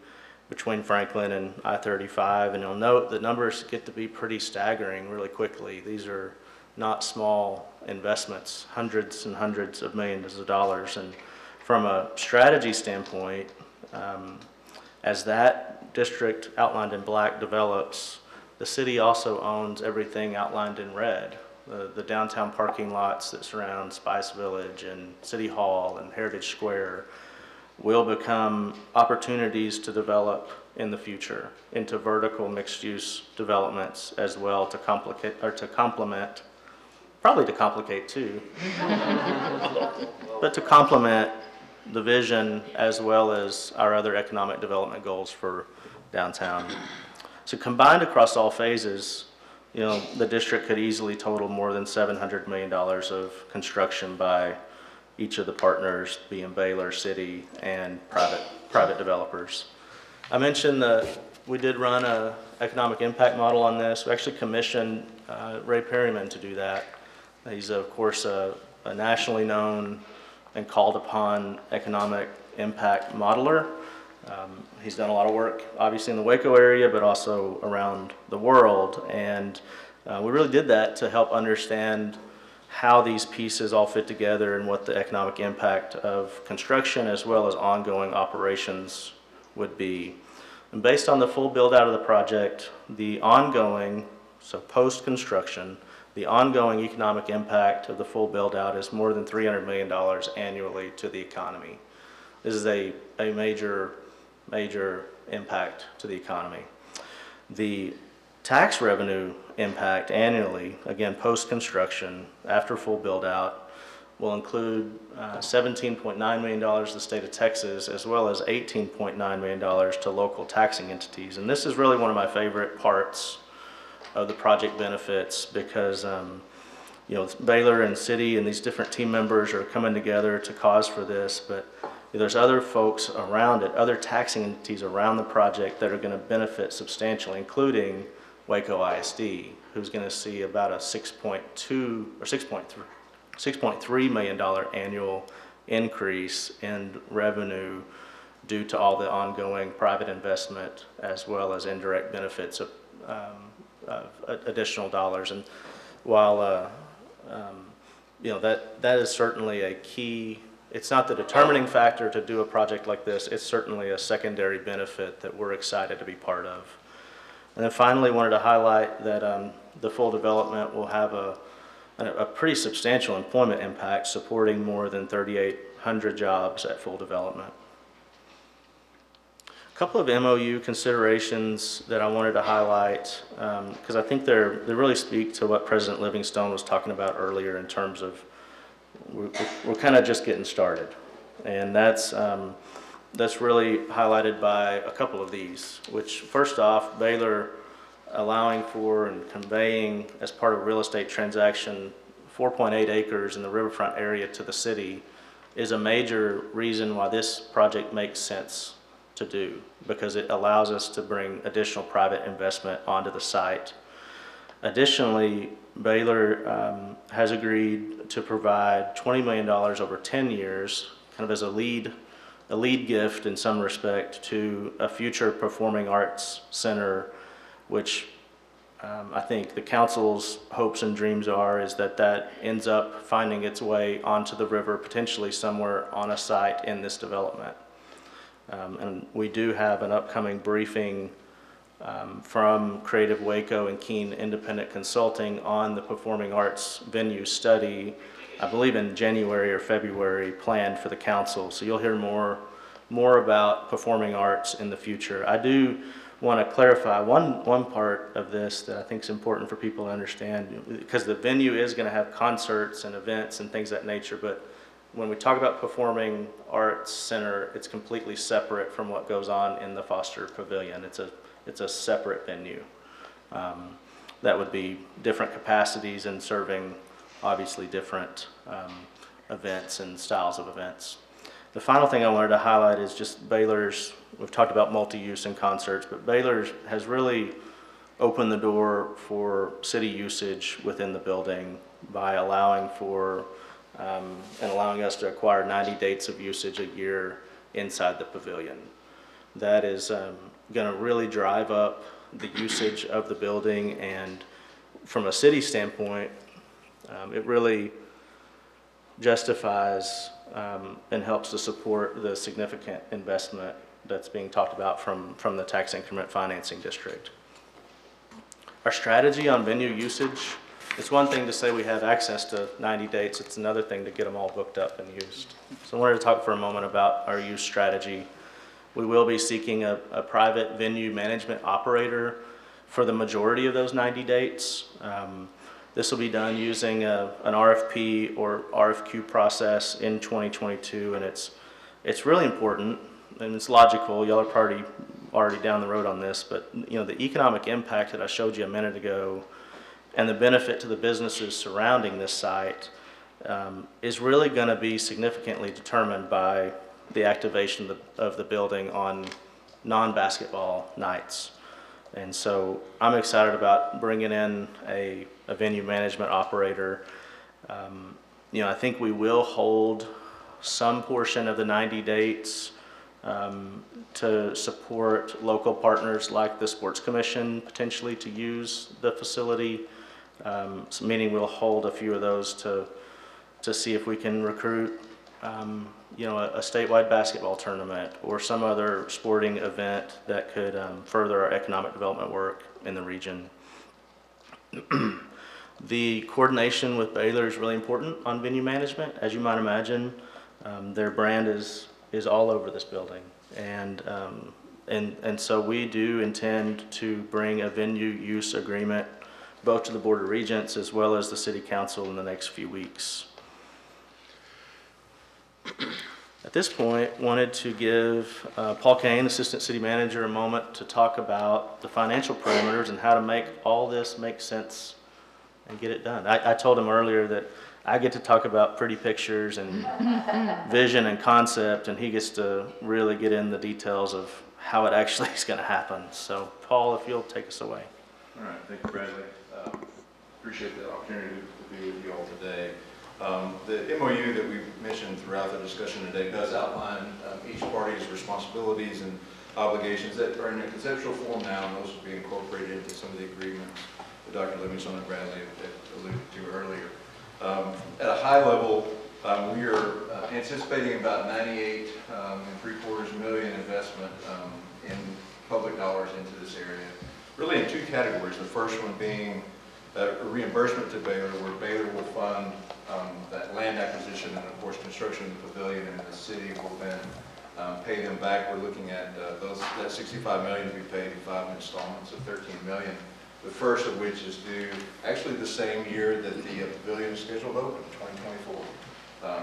between Franklin and I-35. And you'll note the numbers get to be pretty staggering really quickly. These are not small investments, hundreds and hundreds of millions of dollars. And from a strategy standpoint, as that district outlined in black develops, the city also owns everything outlined in red. The downtown parking lots that surround Spice Village and City Hall and Heritage Square will become opportunities to develop in the future into vertical mixed-use developments as well, to complement, probably to complicate too, but to complement the vision as well as our other economic development goals for downtown. So combined across all phases, the district could easily total more than $700 million of construction by each of the partners, being Baylor, city, and private developers. I mentioned that we did run an economic impact model on this. We actually commissioned Ray Perryman to do that. He's, of course, a nationally known and called upon economic impact modeler. He's done a lot of work, obviously, in the Waco area, but also around the world. And we really did that to help understand how these pieces all fit together and what the economic impact of construction as well as ongoing operations would be. And based on the full build out of the project, the ongoing, so post-construction, the ongoing economic impact of the full build out is more than $300 million annually to the economy. This is a major impact to the economy. The tax revenue impact annually, again, post-construction, after full build-out, will include $17.9 million to the state of Texas, as well as $18.9 million to local taxing entities. And this is really one of my favorite parts of the project benefits, because Baylor and city and these different team members are coming together to cause for this, but there's other folks around it, other taxing entities around the project that are going to benefit substantially, including Waco ISD, who's going to see about a $6.3 million annual increase in revenue due to all the ongoing private investment as well as indirect benefits additional dollars. And while, you know, that is certainly a key, it's not the determining factor to do a project like this, it's certainly a secondary benefit that we're excited to be part of. And then finally, wanted to highlight that the full development will have a pretty substantial employment impact, supporting more than 3,800 jobs at full development. A couple of MOU considerations that I wanted to highlight, because I think they really speak to what President Livingstone was talking about earlier in terms of we're kind of just getting started. And that's really highlighted by a couple of these, which first off, Baylor allowing for and conveying as part of a real estate transaction 4.8 acres in the riverfront area to the city is a major reason why this project makes sense to do, because it allows us to bring additional private investment onto the site. Additionally, Baylor has agreed to provide $20 million over 10 years, kind of as a lead gift in some respect to a future performing arts center, which I think the council's hopes and dreams is that ends up finding its way onto the river, potentially somewhere on a site in this development. And we do have an upcoming briefing from Creative Waco and Keen Independent Consulting on the performing arts venue study, I believe in January or February, planned for the council. So you'll hear more about performing arts in the future. I do want to clarify one part of this that I think is important for people to understand, because the venue is going to have concerts and events and things of that nature, but when we talk about performing arts center, it's completely separate from what goes on in the Foster Pavilion. It's a separate venue. That would be different capacities and serving obviously different events and styles of events. The final thing I wanted to highlight is just Baylor's, we've talked about multi-use and concerts, but Baylor has really opened the door for city usage within the building by allowing for and allowing us to acquire 90 dates of usage a year inside the pavilion. That is going to really drive up the usage of the building, and from a city standpoint, it really justifies and helps to support the significant investment that's being talked about from the tax increment financing district. Our strategy on venue usage, it's one thing to say we have access to 90 dates, it's another thing to get them all booked up and used. So I wanted to talk for a moment about our use strategy. We will be seeking a private venue management operator for the majority of those 90 dates. This will be done using an RFP or RFQ process in 2022, and it's really important and it's logical. Y'all are already down the road on this, but you know, the economic impact that I showed you a minute ago and the benefit to the businesses surrounding this site is really going to be significantly determined by the activation of the building on non-basketball nights. And so I'm excited about bringing in a venue management operator. You know, I think we will hold some portion of the 90 dates to support local partners like the Sports Commission potentially to use the facility. So meaning we'll hold a few of those to see if we can recruit you know, a statewide basketball tournament or some other sporting event that could further our economic development work in the region. The coordination with Baylor is really important on venue management. As you might imagine, their brand is all over this building. And so we do intend to bring a venue use agreement both to the Board of Regents as well as the City Council in the next few weeks. At this point, wanted to give Paul Kane, Assistant City Manager, a moment to talk about the financial parameters and how to make all this make sense and get it done. I told him earlier that I get to talk about pretty pictures and vision and concept, and he gets to really get in the details of how it actually is going to happen. So, Paul, if you'll take us away. All right, thank you, Bradley. Appreciate the opportunity to be with you all today. The MOU that we've mentioned throughout the discussion today does outline each party's responsibilities and obligations that are in a conceptual form now, and those will be incorporated into some of the agreements that Dr. Livingstone and Bradley have alluded to earlier. At a high level, we are anticipating about 98.75 million investment in public dollars into this area, really in two categories. The first one being a reimbursement to Baylor, where Baylor will fund that land acquisition and of course construction of the pavilion, and the city will then pay them back. We're looking at that $65 million to be paid in 5 installments of $13 million. The first of which is due actually the same year that the pavilion is scheduled to open, 2024.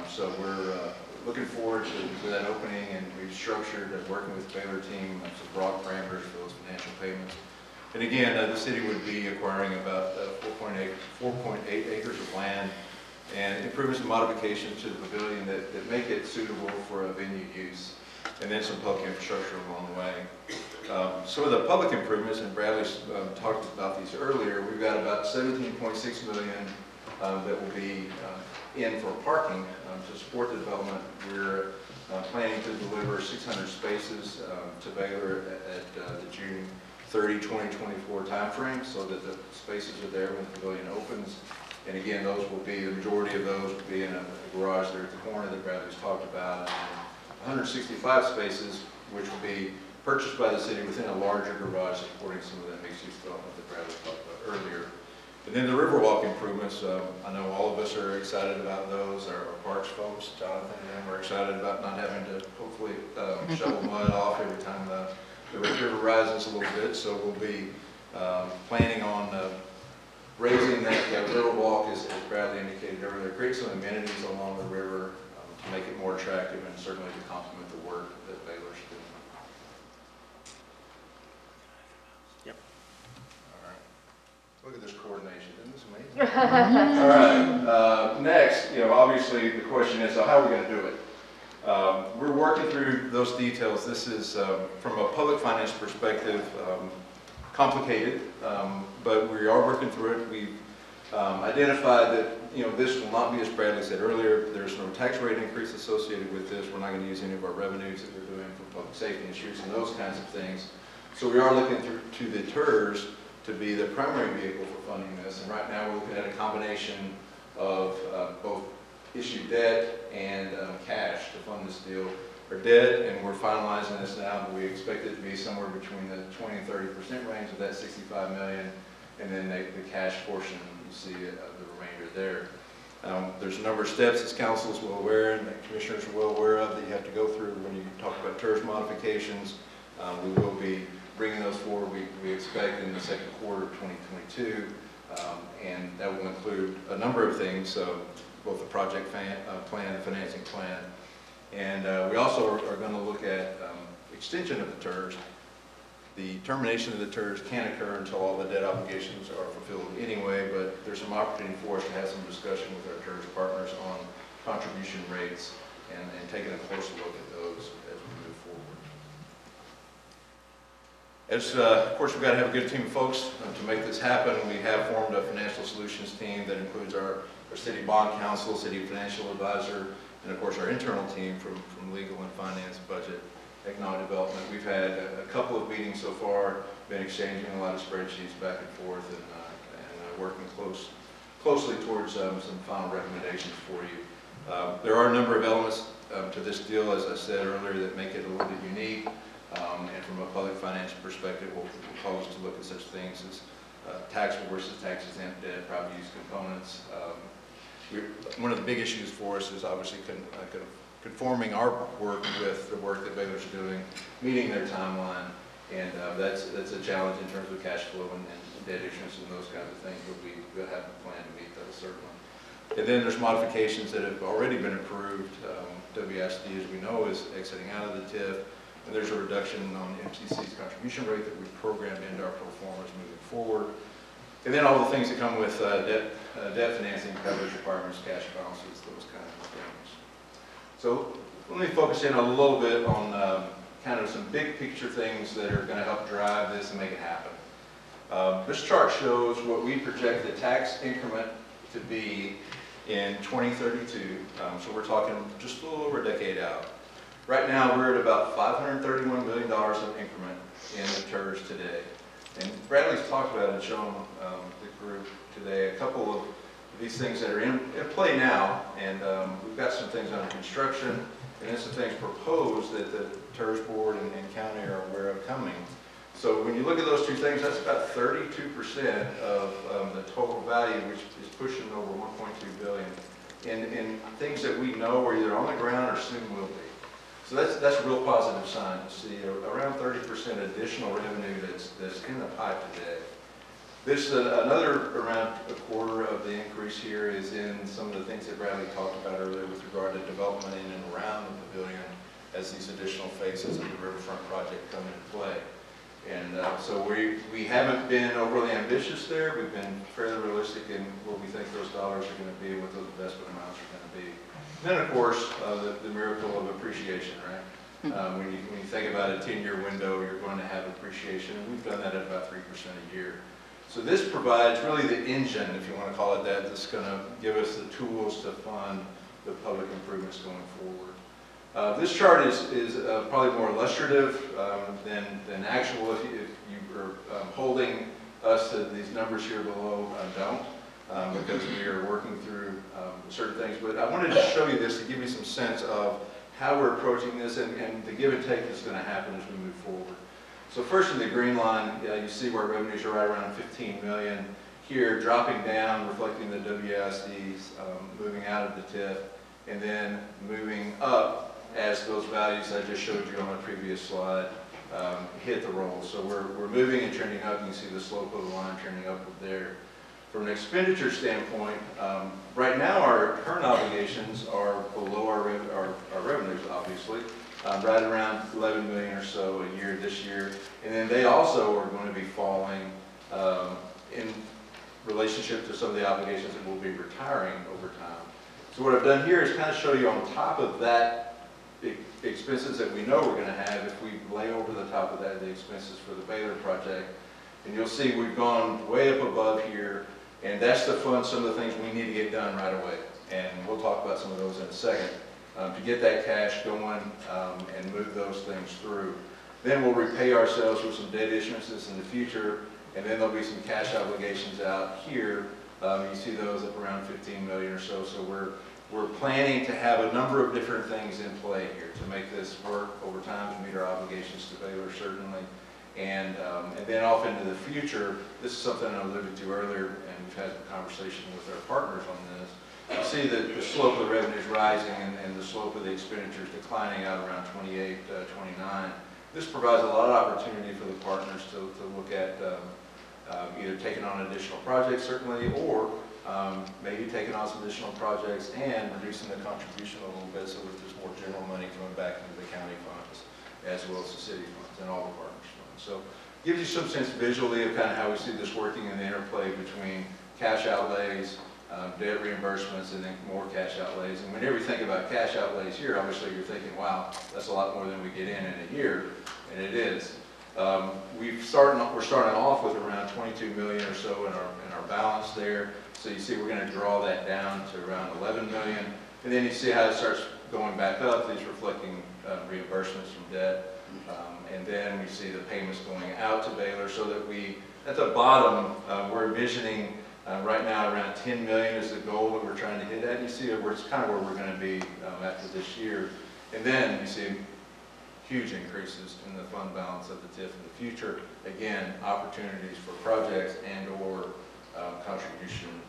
So we're looking forward to that opening, and we've structured, working with the Baylor team, some broad parameters for those financial payments. And again, the city would be acquiring about 4.8 acres of land and improvements and modifications to the pavilion that make it suitable for a venue use, and then some public infrastructure along the way. Some of the public improvements, and Bradley talked about these earlier, we've got about 17.6 million that will be in for parking to support the development. We're planning to deliver 600 spaces to Baylor at the June 30, 2024 timeframe, so that the spaces are there when the pavilion opens. And again, those will be, the majority of those will be in a garage there at the corner that Bradley's talked about, and 165 spaces, which will be purchased by the city within a larger garage supporting some of that mixed-use development that Bradley talked about earlier. And then the Riverwalk improvements, I know all of us are excited about those. Our parks folks, Jonathan and them, are excited about not having to hopefully shovel mud off every time the river rises a little bit. So we'll be planning on raising that Riverwalk, as Bradley indicated earlier, create some amenities along the river to make it more attractive, and certainly to complement the work that Baylor's doing. Look at this coordination, isn't this amazing? All right, next, obviously the question is, so how are we going to do it? We're working through those details. This is, from a public finance perspective, complicated, but we are working through it. We've identified that, this will not be, as Bradley said earlier, there's no tax rate increase associated with this. We're not going to use any of our revenues that we're doing for public safety issues and those kinds of things. So we are looking to the TERS to be the primary vehicle for funding this. And right now we're looking at a combination of both issued debt and cash to fund this deal. Our debt, and we're finalizing this now, but we expect it to be somewhere between the 20 and 30% range of that $65 million, and then the cash portion, you see the remainder there. There's a number of steps, as council is well aware, and the commissioners are well aware of, that you have to go through when you talk about TERS modifications. We will be bringing those forward, we expect, in the second quarter of 2022, and that will include a number of things, both the project plan, the financing plan, and we also are going to look at extension of the TERS. The termination of the TERS can't occur until all the debt obligations are fulfilled anyway, but there's some opportunity for us to have some discussion with our TERS partners on contribution rates and taking a closer look at those as we move forward. Of course, we've got to have a good team of folks to make this happen. We have formed a financial solutions team that includes our city bond counsel, city financial advisor, and of course our internal team from legal and finance, budget, economic development. We've had a couple of meetings so far, been exchanging a lot of spreadsheets back and forth, and working closely towards some final recommendations for you. There are a number of elements to this deal, as I said earlier, that make it a little bit unique. And from a public finance perspective, we'll cause us to look at such things as taxable versus tax-exempt debt, private use components. One of the big issues for us is obviously conforming our work with the work that Baylor's doing, meeting their timeline, and that's a challenge in terms of cash flow and debt issuance and those kinds of things, but we'll have a plan to meet those certainly. And then there's modifications that have already been approved. WSD, as we know, is exiting out of the TIF. And there's a reduction on MCC's contribution rate that we've programmed into our pro formas moving forward. And then all the things that come with debt financing, coverage requirements, cash balances, those kinds of things. So let me focus in a little bit on kind of some big picture things that are going to help drive this and make it happen. This chart shows what we project the tax increment to be in 2032. So we're talking just a little over a decade out. Right now, we're at about $531 million of increment in the TERS today. And Bradley's talked about and shown the group today a couple of these things that are in play now, and we've got some things under construction, and then some things proposed that the TERS board and county are aware of coming. So when you look at those two things, that's about 32% of the total value, which is pushing over $1.2 billion, in things that we know are either on the ground or soon will be. So that's a real positive sign to see around 30% additional revenue that's in the pipe today. This another around a quarter of the increase here is in some of the things that Bradley talked about earlier with regard to development in and around the pavilion as these additional phases of the riverfront project come into play. And so we haven't been overly ambitious there. We've been fairly realistic in what we think those dollars are going to be, what those investment amounts are going to be. And then, of course, the miracle of appreciation, right? When you think about a 10-year window, you're going to have appreciation, and we've done that at about 3% a year. So this provides really the engine, if you want to call it that, that's going to give us the tools to fund the public improvements going forward. This chart is probably more illustrative than actual. If you are holding us to these numbers here below, don't, because we are working through certain things. But I wanted to show you this to give you some sense of how we're approaching this and the give and take that's going to happen as we move forward. So first in the green line, you see where revenues are right around 15 million. Here, dropping down, reflecting the WISDs, moving out of the TIF, and then moving up as those values I just showed you on the previous slide hit the roll. So we're moving and trending up. You can see the slope of the line trending upward there. From an expenditure standpoint, right now our current obligations are below our revenues, obviously. Right around 11 million or so a year this year, and then they also are going to be falling in relationship to some of the obligations that we'll be retiring over time. So what I've done here is kind of show you on top of that the expenses that we know we're going to have if we lay over the top of that the expenses for the Baylor project, and you'll see we've gone way up above here, and that's to fund some of the things we need to get done right away, and we'll talk about some of those in a second. To get that cash going and move those things through. Then we'll repay ourselves with some debt issuances in the future, and then there'll be some cash obligations out here. You see those at around 15 million or so. So we're planning to have a number of different things in play here to make this work over time to meet our obligations to Baylor, certainly. And then off into the future, this is something I alluded to earlier, and we've had a conversation with our partners on this. You see the slope of the revenues rising and the slope of the expenditures declining out around 28, 29. This provides a lot of opportunity for the partners to look at either taking on additional projects, certainly, or maybe taking on some additional projects and reducing the contribution a little bit so that there's more general money coming back into the county funds as well as the city funds and all the partners funds. So it gives you some sense visually of kind of how we see this working in the interplay between cash outlays, debt reimbursements, and then more cash outlays. And whenever you think about cash outlays here, obviously you're thinking, wow, that's a lot more than we get in a year, and it is. We're starting off with around 22 million or so in our balance there. So you see we're going to draw that down to around 11 million. And then you see how it starts going back up, these reflecting reimbursements from debt. And then we see the payments going out to Baylor so that at the bottom, we're envisioning right now around 10 million is the goal that we're trying to hit at. You see it's kind of where we're going to be after this year. And then you see huge increases in the fund balance of the TIF in the future. Again, opportunities for projects and or contribution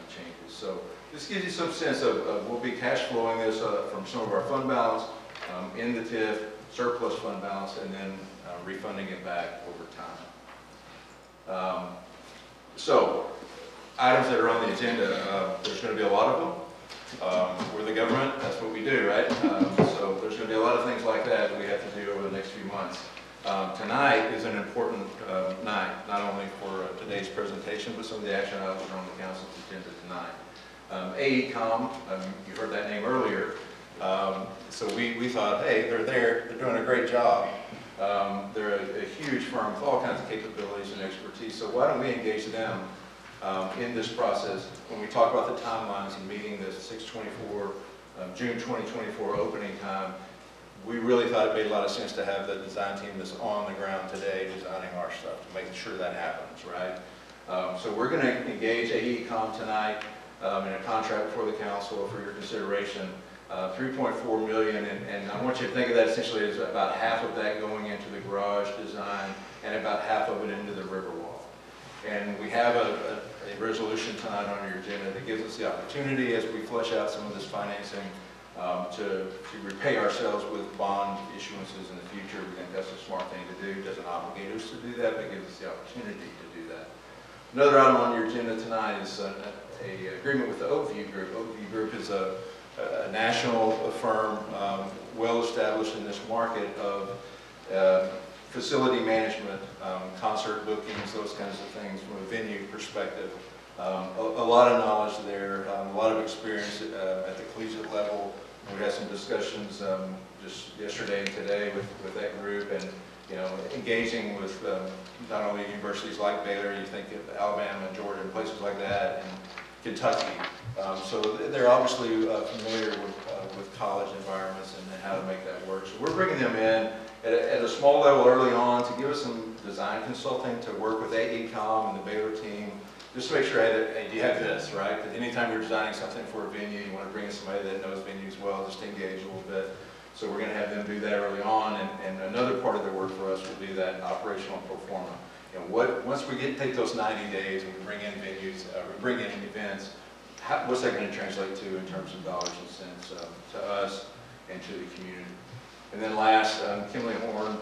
changes. So this gives you some sense of we'll be cash flowing this from some of our fund balance in the TIF, surplus fund balance, and then refunding it back over time. So items that are on the agenda, there's going to be a lot of them. We're the government, that's what we do, right? So there's going to be a lot of things like that we have to do over the next few months. Tonight is an important night, not only for today's presentation, but some of the action items are on the council's agenda tonight. AECOM, you heard that name earlier, so we thought, hey, they're doing a great job. They're a huge firm with all kinds of capabilities and expertise, so why don't we engage them in this process when we talk about the timelines and meeting the June 2024 opening time. we really thought it made a lot of sense to have the design team that's on the ground today designing our stuff, to make sure that happens, right? So we're going to engage AECom tonight in a contract before the council for your consideration. $3.4 million, and I want you to think of that essentially as about half of that going into the garage design and about half of it into the Riverwalk. And we have a resolution tonight on your agenda that gives us the opportunity, as we flesh out some of this financing, to repay ourselves with bond issuances in the future. We think that's a smart thing to do. It doesn't obligate us to do that, but it gives us the opportunity to do that. Another item on your agenda tonight is an agreement with the Oakview Group. Oakview Group is a national firm, well established in this market of facility management, concert bookings, those kinds of things from a venue perspective. A lot of knowledge there, a lot of experience at the collegiate level. We had some discussions just yesterday and today with that group, and engaging with not only universities like Baylor, you think of Alabama and Georgia and places like that, and Kentucky. So they're obviously familiar with college environments and how to make that work. So we're bringing them in at a small level early on to give us some design consulting, to work with AECom and the Baylor team, just to make sure, hey, you have this, right? That anytime you're designing something for a venue, you want to bring in somebody that knows venues well, just engage a little bit. So we're going to have them do that early on, and another part of their work for us will be that operational pro forma. Once we take those 90 days and we bring in venues, we bring in events, what's that going to translate to in terms of dollars and cents to us and to the community? And then last, Kimley Horn,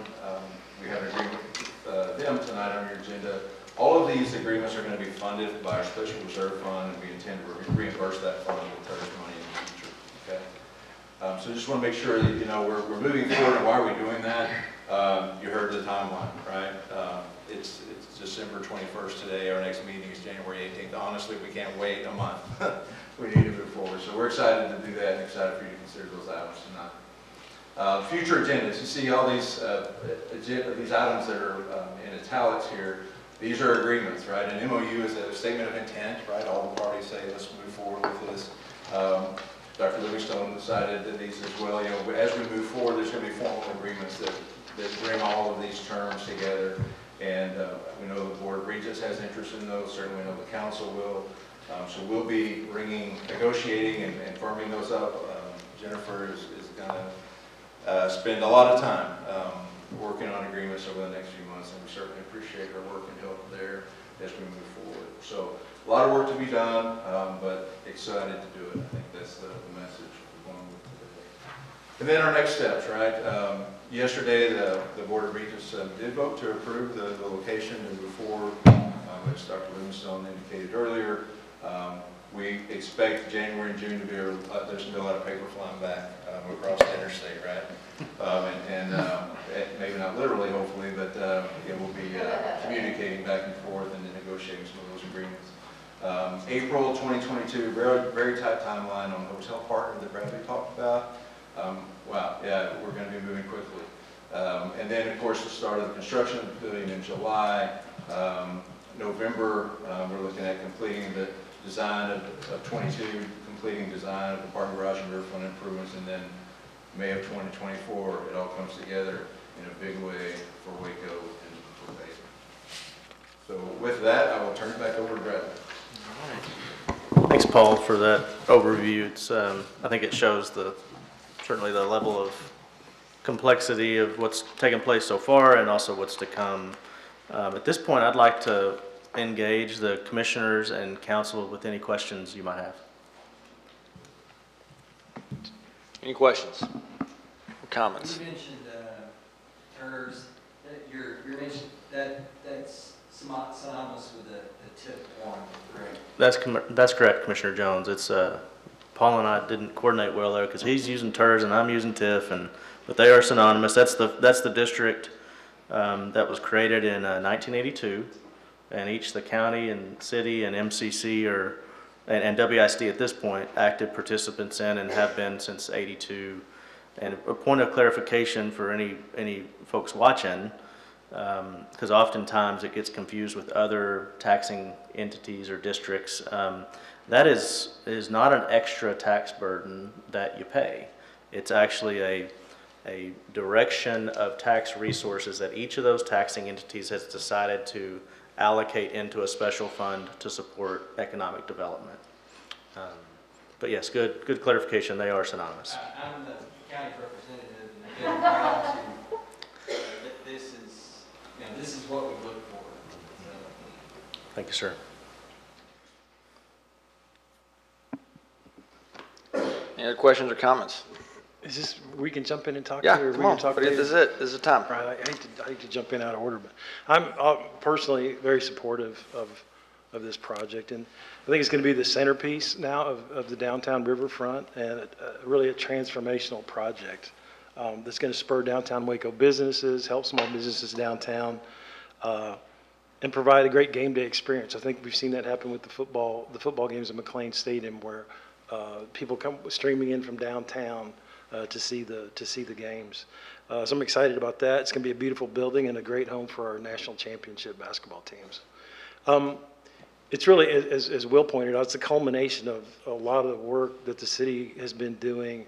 we have an agreement with them tonight on your agenda. All of these agreements are going to be funded by our special reserve fund, and we intend to reimburse that fund with TERS money in the future. Okay. So just want to make sure that we're moving forward. And why are we doing that? You heard the timeline, right? It's December 21st today. Our next meeting is January 18th. Honestly, we can't wait a month. We need to move forward. So we're excited to do that, and excited for you to consider those items tonight. Future agendas. You see all these items that are in italics here. These are agreements, right? An MOU is a statement of intent, right? All the parties say, let's move forward with this. Dr. Livingstone decided that these as well. As we move forward, there's going to be formal agreements that bring all of these terms together. And we know the Board of Regents has interest in those. Certainly we know the council will. So we'll be negotiating and firming those up. Jennifer is going to spend a lot of time working on agreements over the next few months, and we certainly appreciate her work and help there as we move forward. So a lot of work to be done, but excited to do it. I think that's the message we're going with today. And then our next steps, right? Yesterday, the Board of Regents did vote to approve the location and move forward, as Dr. Livingstone indicated earlier. We expect January and June to be, there's going to be a lot of paper flying back across the interstate, right? Maybe not literally, hopefully, but again, we'll be communicating back and forth and negotiating some of those agreements. April 2022, very tight timeline on the hotel partner that Bradley talked about. Wow, yeah, we're going to be moving quickly. And then, of course, the start of the construction of the pavilion in July. November, we're looking at completing the design of 22, completing design of the parking garage and riverfront improvements, and then May of 2024, it all comes together in a big way for Waco and for Baylor. So with that, I will turn it back over to Bradley. Thanks, Paul, for that overview. It's, I think it shows certainly the level of complexity of what's taken place so far and also what's to come. At this point, I'd like to engage the commissioners and council with any questions you might have. Any questions or comments? You mentioned TERS. You mentioned that's synonymous with the tip one, correct? That's correct, Commissioner Jones. It's Paul and I didn't coordinate well there because he's using TERS and I'm using TIF, but they are synonymous. That's the district that was created in 1982, and each the county and city and MCC and WISD at this point active participants in and have been since '82. And a point of clarification for any folks watching, because oftentimes it gets confused with other taxing entities or districts. That is not an extra tax burden that you pay. It's actually a direction of tax resources that each of those taxing entities has decided to allocate into a special fund to support economic development. But yes, good clarification. They are synonymous. I'm the county representative, and again, proud to, this is, this is what we look for. So. Thank you, sir. Any other questions or comments? Is this, we can jump in and talk? Yeah, to, or come we on. can talk This later? is it. This is the time. Right, I hate to jump in out of order, but I'm personally very supportive of this project, and I think it's going to be the centerpiece now of the downtown riverfront, and really a transformational project that's going to spur downtown Waco businesses, help small businesses downtown, and provide a great game day experience. I think we've seen that happen with the football games at Mclennan Stadium, where people come streaming in from downtown to see the games. So I'm excited about that. It's going to be a beautiful building and a great home for our national championship basketball teams. It's really, as Will pointed out, it's a culmination of a lot of the work that the city has been doing,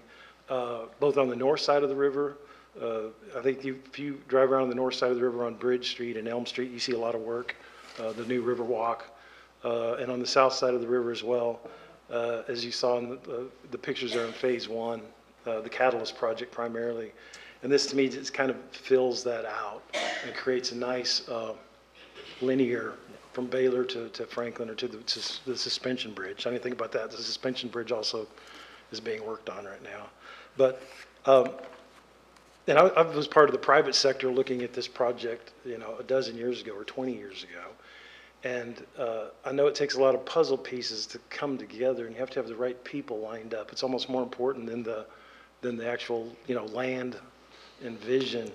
both on the north side of the river. I think if you drive around the north side of the river on Bridge Street and Elm Street, you see a lot of work, the new Riverwalk, and on the south side of the river as well. As you saw in the pictures are in Phase 1, the Catalyst project primarily. And this to me just kind of fills that out and creates a nice linear from Baylor to Franklin or to the suspension bridge. I didn't think about that. The suspension bridge also is being worked on right now. But, and I was part of the private sector looking at this project, a dozen years ago or 20 years ago. And I know it takes a lot of puzzle pieces to come together, and you have to have the right people lined up. It's almost more important than the actual, land and vision.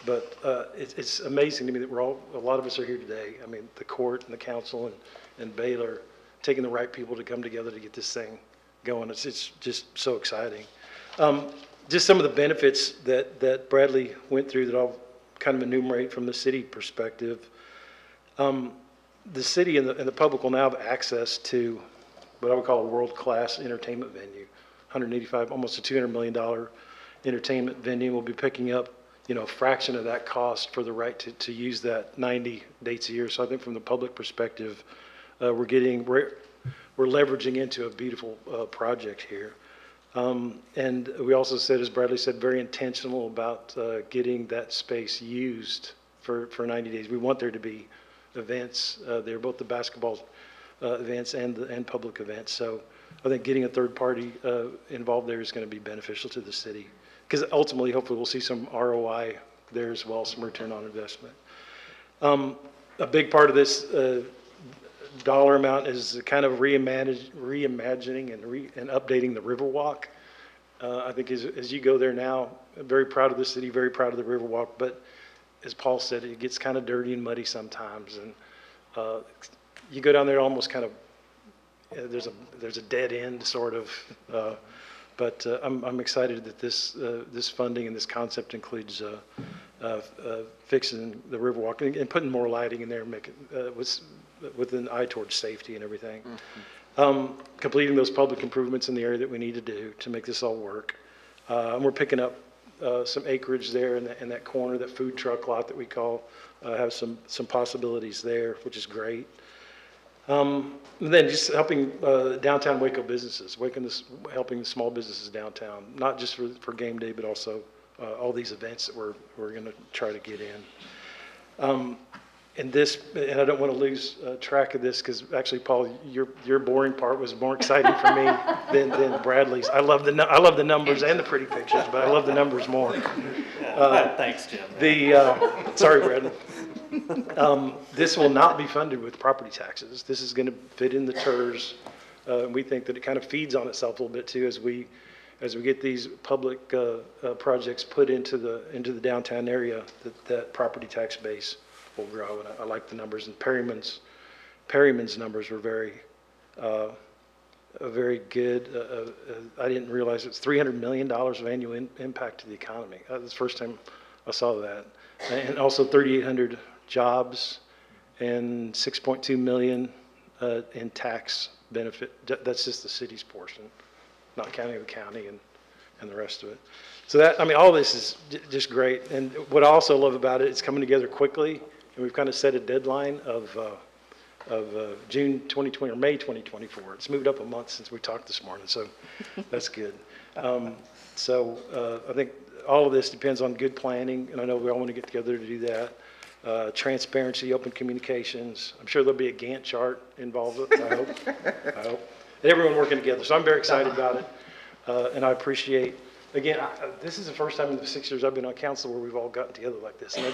But it's amazing to me that a lot of us are here today. I mean, the court and the council and Baylor taking the right people to come together to get this thing going. It's just so exciting. Just some of the benefits that Bradley went through that I'll kind of enumerate from the city perspective. The city and the public will now have access to what I would call a world-class entertainment venue, almost a $200 million entertainment venue. We'll be picking up, a fraction of that cost for the right to use that 90 dates a year. So I think from the public perspective, we're leveraging into a beautiful project here. And we also said, as Bradley said, very intentional about getting that space used for 90 days. We want there to be events there, both the basketball events and public events. So I think getting a third party involved there is going to be beneficial to the city, because ultimately, hopefully, we'll see some ROI there as well, some return on investment. A big part of this dollar amount is kind of reimagining and updating the Riverwalk. I think as you go there now, I'm very proud of the city, very proud of the Riverwalk, but as Paul said, it gets kind of dirty and muddy sometimes, and you go down there almost kind of, there's a dead end sort of, but I'm excited that this funding and this concept includes fixing the Riverwalk and putting more lighting in there, with an eye towards safety and everything. Mm-hmm. Completing those public improvements in the area that we need to do to make this all work. And we're picking up some acreage there in that corner, that food truck lot that we call, have some possibilities there, which is great. And then just helping downtown Waco businesses, helping the small businesses downtown, not just for game day, but also all these events that we're going to try to get in. And I don't want to lose track of this, because actually, Paul, your boring part was more exciting for me than Bradley's. I love the numbers and the pretty pictures, but I love the numbers more. Thanks, Jim. Sorry, Bradley. This will not be funded with property taxes. This is going to fit in the TERS. We think that it kind of feeds on itself a little bit too, as we get these public projects put into the downtown area. That property tax base will grow, and I like the numbers. And Perryman's numbers were very good. I didn't realize it's $300 million of annual impact to the economy. That's the first time I saw that. And also 3,800 jobs and 6.2 million in tax benefit. That's just the city's portion, not counting the county and and the rest of it. So that, I mean, all this is just great. And what I also love about it, it's coming together quickly, and we've kind of set a deadline of June 2020 or May 2024. It's moved up a month since we talked this morning, so that's good. I think all of this depends on good planning, and I know we all want to get together to do that. Transparency, open communications. I'm sure there'll be a Gantt chart involved, I hope. I hope. And everyone working together, so I'm very excited about it. And I appreciate, again, this is the first time in the 6 years I've been on council where we've all gotten together like this, and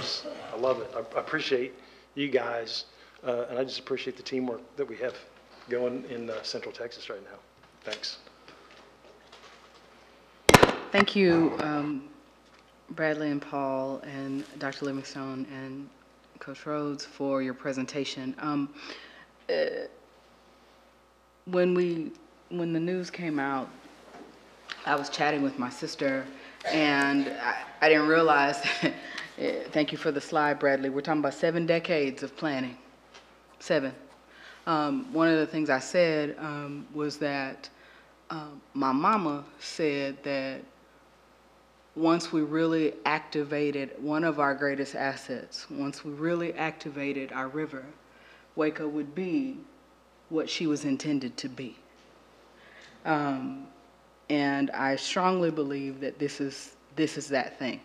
I love it. I appreciate you guys, and I just appreciate the teamwork that we have going in Central Texas right now. Thanks. Thank you, Bradley and Paul and Dr. Livingstone and Coach Rhodes for your presentation. When the news came out, I was chatting with my sister, and I didn't realize, thank you for the slide, Bradley, we're talking about 7 decades of planning. 7. One of the things I said was that my mama said that once we really activated one of our greatest assets, once we really activated our river, Waco would be what she was intended to be. And I strongly believe that this is that thing.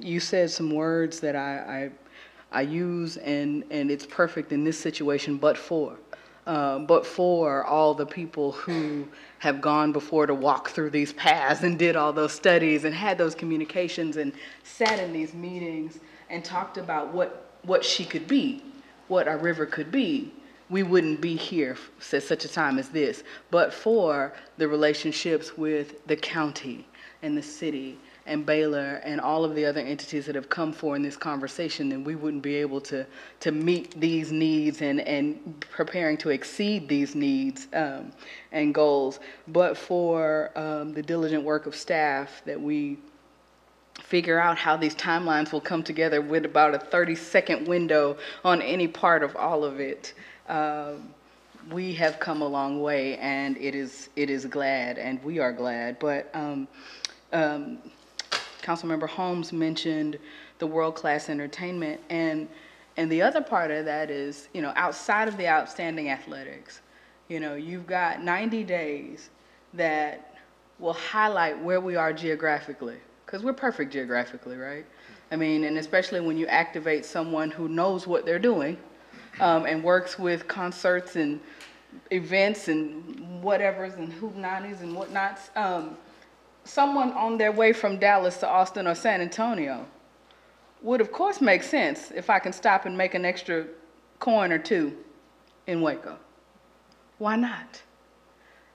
You said some words that I use, and it's perfect in this situation, but for all the people who have gone before to walk through these paths and did all those studies and had those communications and sat in these meetings and talked about what she could be, what our river could be, we wouldn't be here at such a time as this. But for the relationships with the county and the city and Baylor and all of the other entities that have come forward in this conversation, then we wouldn't be able to meet these needs and preparing to exceed these needs and goals. But for the diligent work of staff that we figure out how these timelines will come together with about a 30-second window on any part of all of it. We have come a long way, and it is glad, and we are glad. But Councilmember Holmes mentioned the world-class entertainment, and the other part of that is, outside of the outstanding athletics, you've got 90 days that will highlight where we are geographically, because we're perfect geographically, right? I mean, and especially when you activate someone who knows what they're doing and works with concerts and events and whatevers and hoop-nannies and whatnots. Someone on their way from Dallas to Austin or San Antonio would of course make sense if I can stop and make an extra coin or two in Waco. Why not?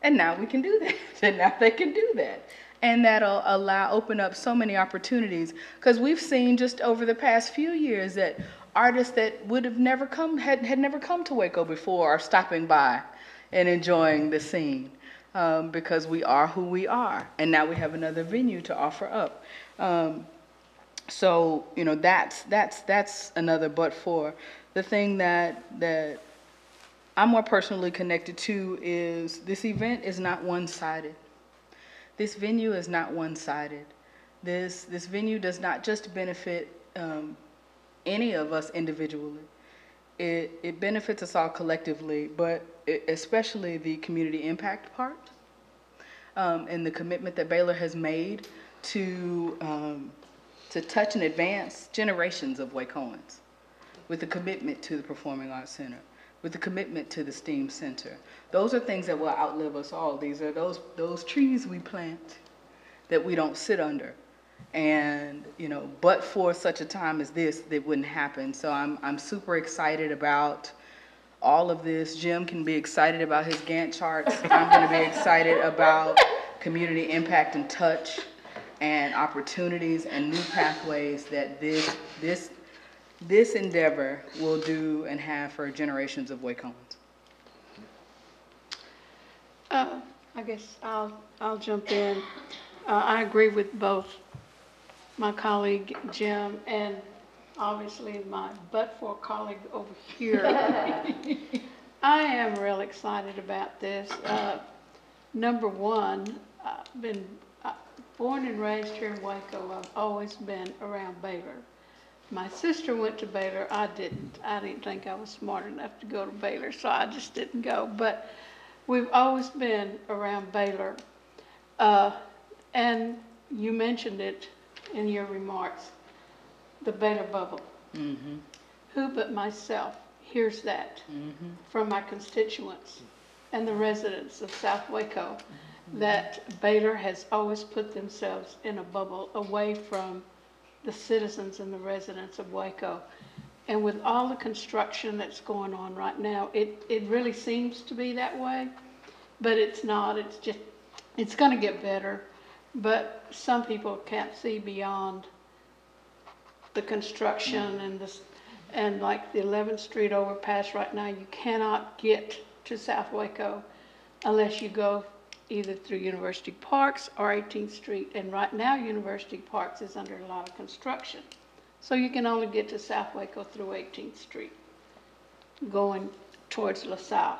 And now we can do that, and now they can do that. And that'll open up so many opportunities, because we've seen just over the past few years that artists that would have never come, had never come to Waco before are stopping by and enjoying the scene. Because we are who we are, and now we have another venue to offer up. So that's another but for. The thing that I'm more personally connected to is this event is not one-sided. This venue is not one-sided. This venue does not just benefit any of us individually. It benefits us all collectively, but especially the community impact part and the commitment that Baylor has made to touch and advance generations of Wacoans, with the commitment to the Performing Arts Center, with the commitment to the STEAM Center. Those are things that will outlive us all. These are those trees we plant that we don't sit under. And, but for such a time as this, that wouldn't happen. So I'm super excited about all of this. Jim can be excited about his Gantt charts. I'm going to be excited about community impact and touch and opportunities and new pathways that this endeavor will do and have for generations of Wacoans. I guess I'll jump in. I agree with both my colleague Jim and obviously my but-for colleague over here. I am real excited about this. Number one, I've been born and raised here in Waco. I've always been around Baylor. My sister went to Baylor. I didn't. I didn't think I was smart enough to go to Baylor, so I just didn't go. But we've always been around Baylor. And you mentioned it in your remarks, the Baylor bubble. Mm-hmm. Who but myself hears that Mm-hmm. from my constituents and the residents of South Waco, that Baylor has always put themselves in a bubble away from the citizens and the residents of Waco. And with all the construction that's going on right now, it really seems to be that way, but it's not. It's just, it's going to get better, but some people can't see beyond the construction and this, and like the 11th Street overpass right now, you cannot get to South Waco unless you go either through University Parks or 18th Street. And right now, University Parks is under a lot of construction. So you can only get to South Waco through 18th Street, going towards LaSalle.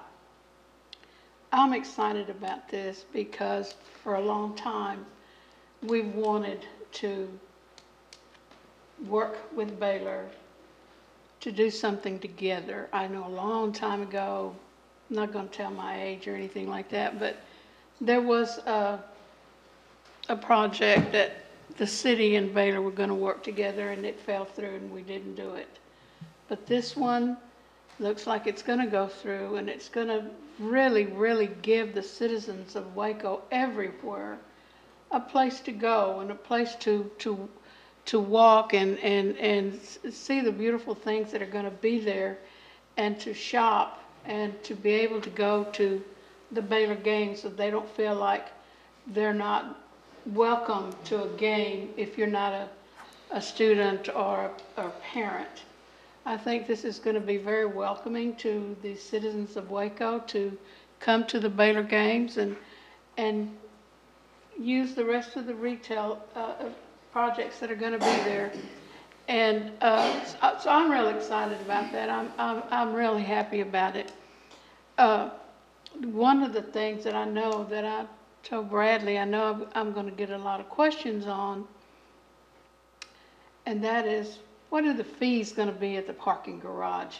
I'm excited about this because for a long time, we've wanted to work with Baylor to do something together. I know a long time ago, I'm not going to tell my age or anything like that, but there was a project that the city and Baylor were going to work together, and it fell through and we didn't do it. But this one looks like it's going to go through, and it's going to really, really give the citizens of Waco everywhere a place to go and a place to walk and see the beautiful things that are going to be there, and to shop and to be able to go to the Baylor games so they don't feel like they're not welcome to a game if you're not a student or a parent. I think this is going to be very welcoming to the citizens of Waco to come to the Baylor games and use the rest of the retail projects that are going to be there. And so I'm really excited about that. I'm really happy about it. One of the things that I know that I told Bradley, I know I'm going to get a lot of questions on, and that is, what are the fees going to be at the parking garage?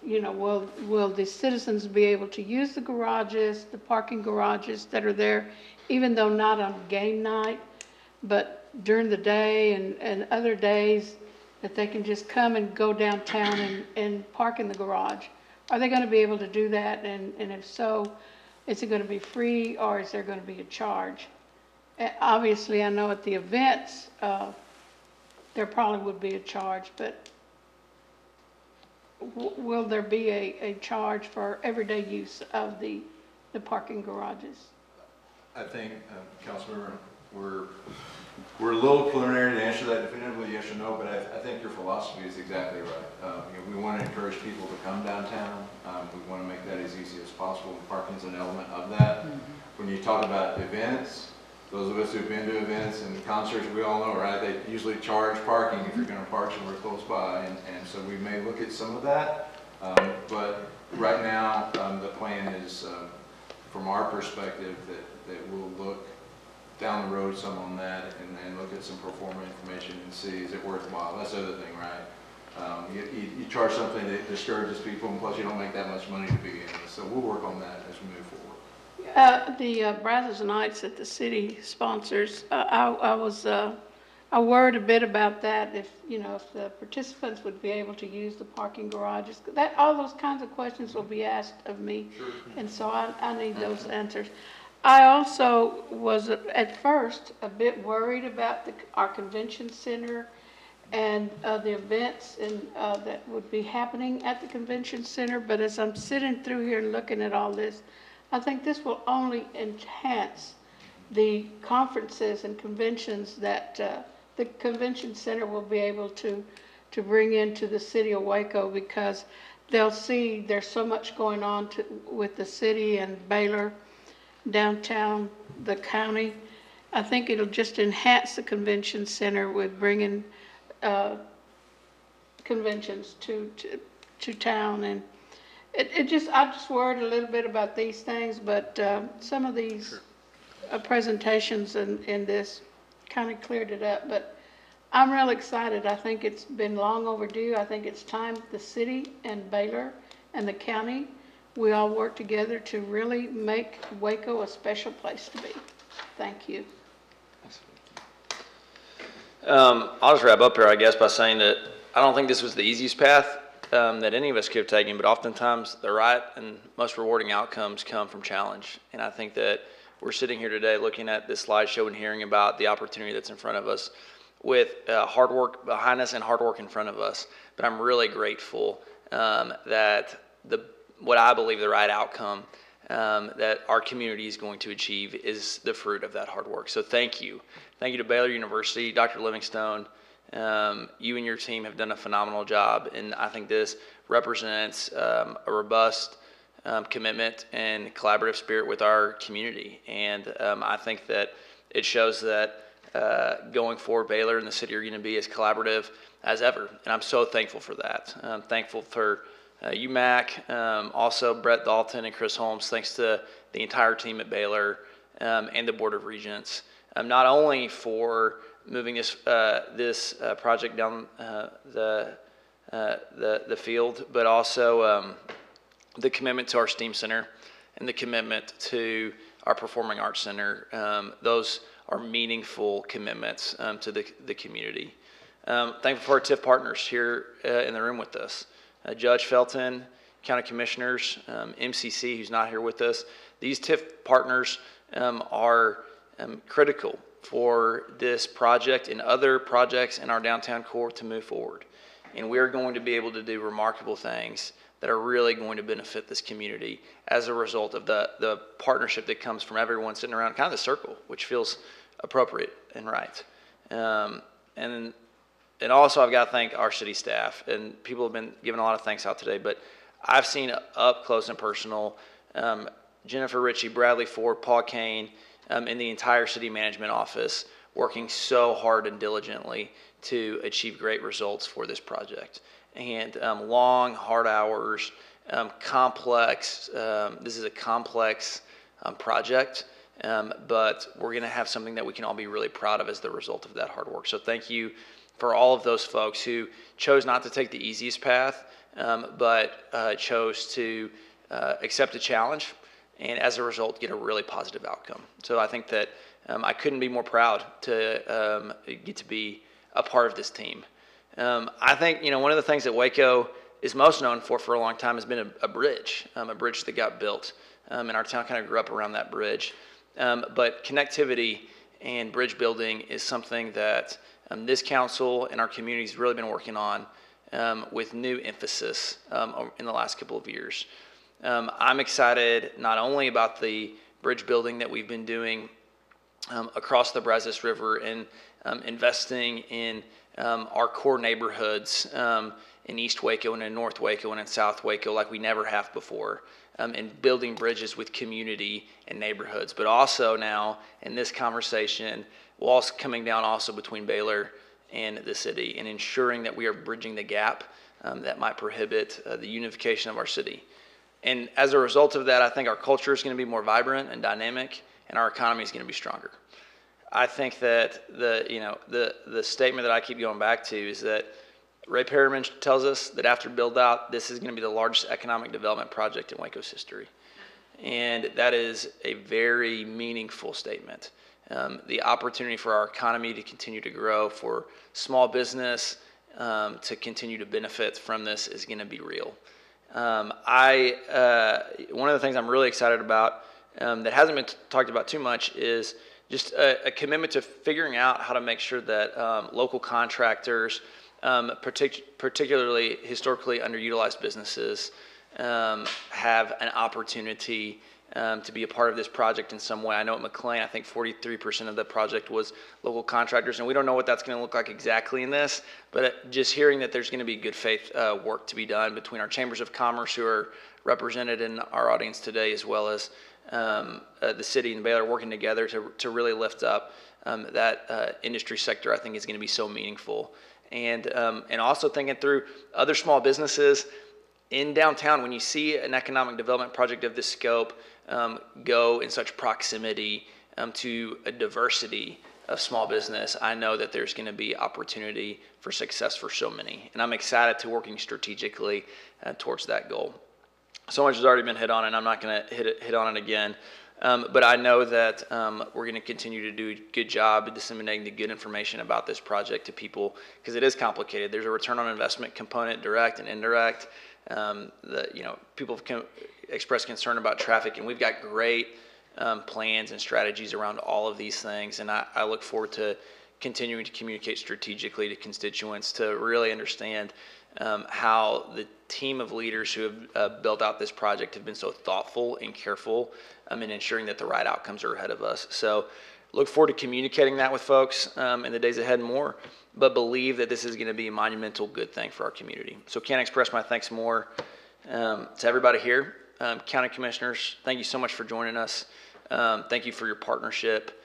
You know, will the citizens be able to use the garages, the parking garages that are there, even though not on game night, but during the day and other days, that they can just come and go downtown and park in the garage? Are they going to be able to do that? And if so, is it going to be free, or is there going to be a charge? Obviously, I know at the events, there probably would be a charge, but will there be a charge for everyday use of the parking garages? I think, Councilmember, we're a little preliminary to answer that definitively, yes or no, but I think your philosophy is exactly right. You know, we want to encourage people to come downtown. We want to make that as easy as possible, and parking is an element of that. Mm-hmm. When you talk about events, those of us who've been to events and concerts, we all know, right? They usually charge parking if you're going to park somewhere close by, and so we may look at some of that. But right now, the plan is, from our perspective, that we'll look down the road some on that and look at some pro forma information and see, is it worthwhile? That's the other thing, right? You charge something that discourages people, and plus you don't make that much money to begin with. So we'll work on that as we move forward. The Brazzers Nights that the city sponsors, I worried a bit about that, if the participants would be able to use the parking garages. All those kinds of questions will be asked of me, sure. And so I need those answers. I also was at first a bit worried about our convention center and the events that would be happening at the convention center, but as I'm sitting through here and looking at all this, I think this will only enhance the conferences and conventions that the convention center will be able to bring into the city of Waco, because they'll see there's so much going on with the city and Baylor, downtown, the county. I think it'll just enhance the convention center with bringing conventions to town, and I just worried a little bit about these things, but some of these presentations in this kind of cleared it up, but I'm real excited. I think it's been long overdue. I think it's time the city and Baylor and the county, we all work together to really make Waco a special place to be. Thank you. I'll just wrap up here, I guess, by saying that I don't think this was the easiest path that any of us could have taken, but oftentimes the right and most rewarding outcomes come from challenge. And I think that we're sitting here today looking at this slideshow and hearing about the opportunity that's in front of us with hard work behind us and hard work in front of us. But I'm really grateful that what I believe the right outcome that our community is going to achieve is the fruit of that hard work. So thank you. Thank you to Baylor University, Dr. Livingstone. You and your team have done a phenomenal job, and I think this represents a robust commitment and collaborative spirit with our community. And I think that it shows that going forward, Baylor and the city are going to be as collaborative as ever, and I'm so thankful for that. I'm thankful for you, Mac, also Brett Dalton and Chris Holmes. Thanks to the entire team at Baylor and the Board of Regents, not only for moving this project down the field, but also the commitment to our STEAM Center and the commitment to our Performing Arts Center. Those are meaningful commitments to the community. Thankful for our TIF partners here in the room with us. Judge Felton, County Commissioners, MCC, who's not here with us. These TIF partners are critical for this project and other projects in our downtown core to move forward. And we are going to be able to do remarkable things that are really going to benefit this community as a result of the partnership that comes from everyone sitting around kind of the circle, which feels appropriate and right. And also I've got to thank our city staff, and people have been giving a lot of thanks out today, but I've seen up close and personal Jennifer Ritchie, Bradley Ford, Paul Kane, and the entire city management office working so hard and diligently to achieve great results for this project. And long, hard hours, complex, this is a complex project, but we're going to have something that we can all be really proud of as the result of that hard work. So thank you for all of those folks who chose not to take the easiest path, but chose to accept a challenge and as a result get a really positive outcome. So I think that I couldn't be more proud to get to be a part of this team. I think, one of the things that Waco is most known for a long time has been a bridge that got built. And our town kind of grew up around that bridge. But connectivity and bridge building is something that this council and our community has really been working on with new emphasis in the last couple of years. I'm excited not only about the bridge building that we've been doing across the Brazos River and investing in our core neighborhoods in East Waco and in North Waco and in South Waco like we never have before, and building bridges with community and neighborhoods. But also now in this conversation, walls coming down also between Baylor and the city and ensuring that we are bridging the gap that might prohibit the unification of our city. And as a result of that, I think our culture is going to be more vibrant and dynamic, and our economy is going to be stronger. I think that the statement that I keep going back to is that Ray Perriman tells us that after build out, this is going to be the largest economic development project in Waco's history. And that is a very meaningful statement. The opportunity for our economy to continue to grow, for small business to continue to benefit from this is going to be real. One of the things I'm really excited about that hasn't been talked about too much is just a commitment to figuring out how to make sure that local contractors, particularly historically underutilized businesses, have an opportunity to be a part of this project in some way. I know at Mclennan, I think 43% of the project was local contractors, and we don't know what that's going to look like exactly in this, but just hearing that there's going to be good faith work to be done between our chambers of commerce who are represented in our audience today, as well as the city and Baylor working together to really lift up that industry sector, I think is going to be so meaningful. And also thinking through other small businesses in downtown, when you see an economic development project of this scope go in such proximity to a diversity of small business, I know that there's going to be opportunity for success for so many. And I'm excited to working strategically towards that goal. So much has already been hit on, and I'm not going to hit on it again. But I know that we're going to continue to do a good job disseminating the good information about this project to people, because it is complicated. There's a return on investment component, direct and indirect. People can express concern about traffic, and we've got great plans and strategies around all of these things. And I look forward to continuing to communicate strategically to constituents to really understand how the team of leaders who have built out this project have been so thoughtful and careful in ensuring that the right outcomes are ahead of us. So look forward to communicating that with folks in the days ahead more, but believe that this is going to be a monumental good thing for our community. So can't express my thanks more to everybody here. County Commissioners, thank you so much for joining us. Thank you for your partnership.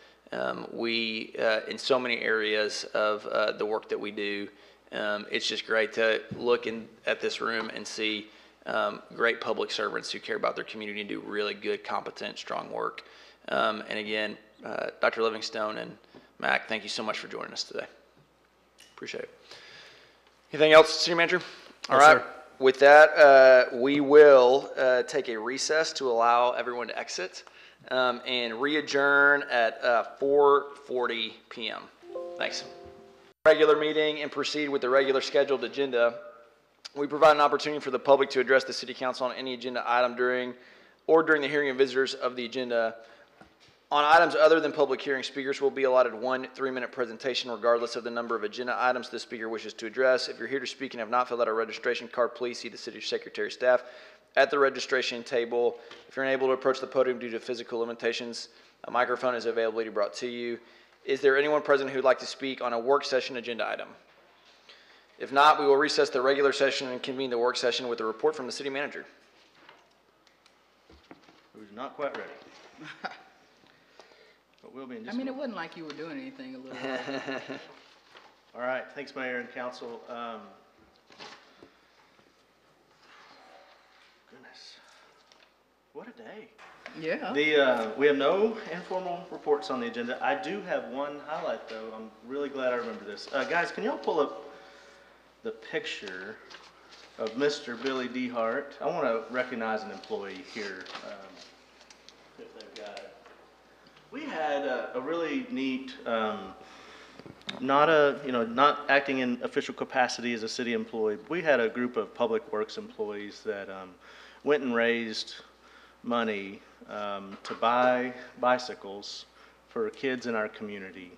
We, in so many areas of the work that we do, it's just great to look at this room and see great public servants who care about their community and do really good, competent, strong work. And again, Dr. Livingstone and Mac, thank you so much for joining us today. Appreciate it. Anything else, City Manager? All right. Sir. With that, we will take a recess to allow everyone to exit and re-adjourn at 4:40 p.m. Thanks. Regular meeting and proceed with the regular scheduled agenda. We provide an opportunity for the public to address the City Council on any agenda item during the hearing of visitors of the agenda. On items other than public hearing, speakers will be allotted 1 3-minute presentation regardless of the number of agenda items the speaker wishes to address. If you're here to speak and have not filled out a registration card, please see the City Secretary staff at the registration table. If you're unable to approach the podium due to physical limitations, a microphone is available to be brought to you. Is there anyone present who would like to speak on a work session agenda item? If not, we will recess the regular session and convene the work session with a report from the City Manager. Who's not quite ready. But we'll be in just it wasn't like you were doing anything a little while. All right, thanks, Mayor and Council. Goodness, what a day. Yeah. We have no informal reports on the agenda. I do have one highlight, though. I'm really glad I remember this. Guys, can y'all pull up the picture of Mr. Billy DeHart? I want to recognize an employee here. If they've got it. We had a really neat, not acting in official capacity as a city employee. We had a group of public works employees that went and raised money to buy bicycles for kids in our community.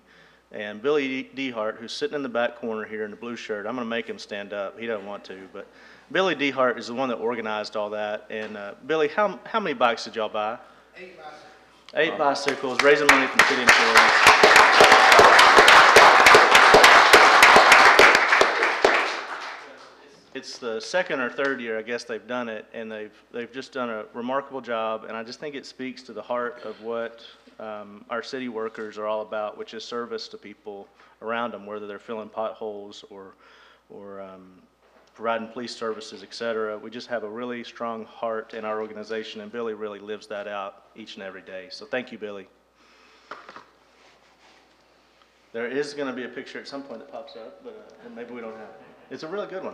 And Billy DeHart, who's sitting in the back corner here in the blue shirt, I'm going to make him stand up. He doesn't want to, but Billy DeHart is the one that organized all that. And Billy, how many bikes did y'all buy? 8 bicycles. 8 bicycles, raising money from city employees. It's the second or third year, I guess, they've done it, and they've just done a remarkable job. And I just think it speaks to the heart of what our city workers are all about, which is service to people around them, whether they're filling potholes or providing police services, et cetera. We just have a really strong heart in our organization, and Billy really lives that out each and every day. So thank you, Billy. There is going to be a picture at some point that pops up, but maybe we don't have it. It's a really good one.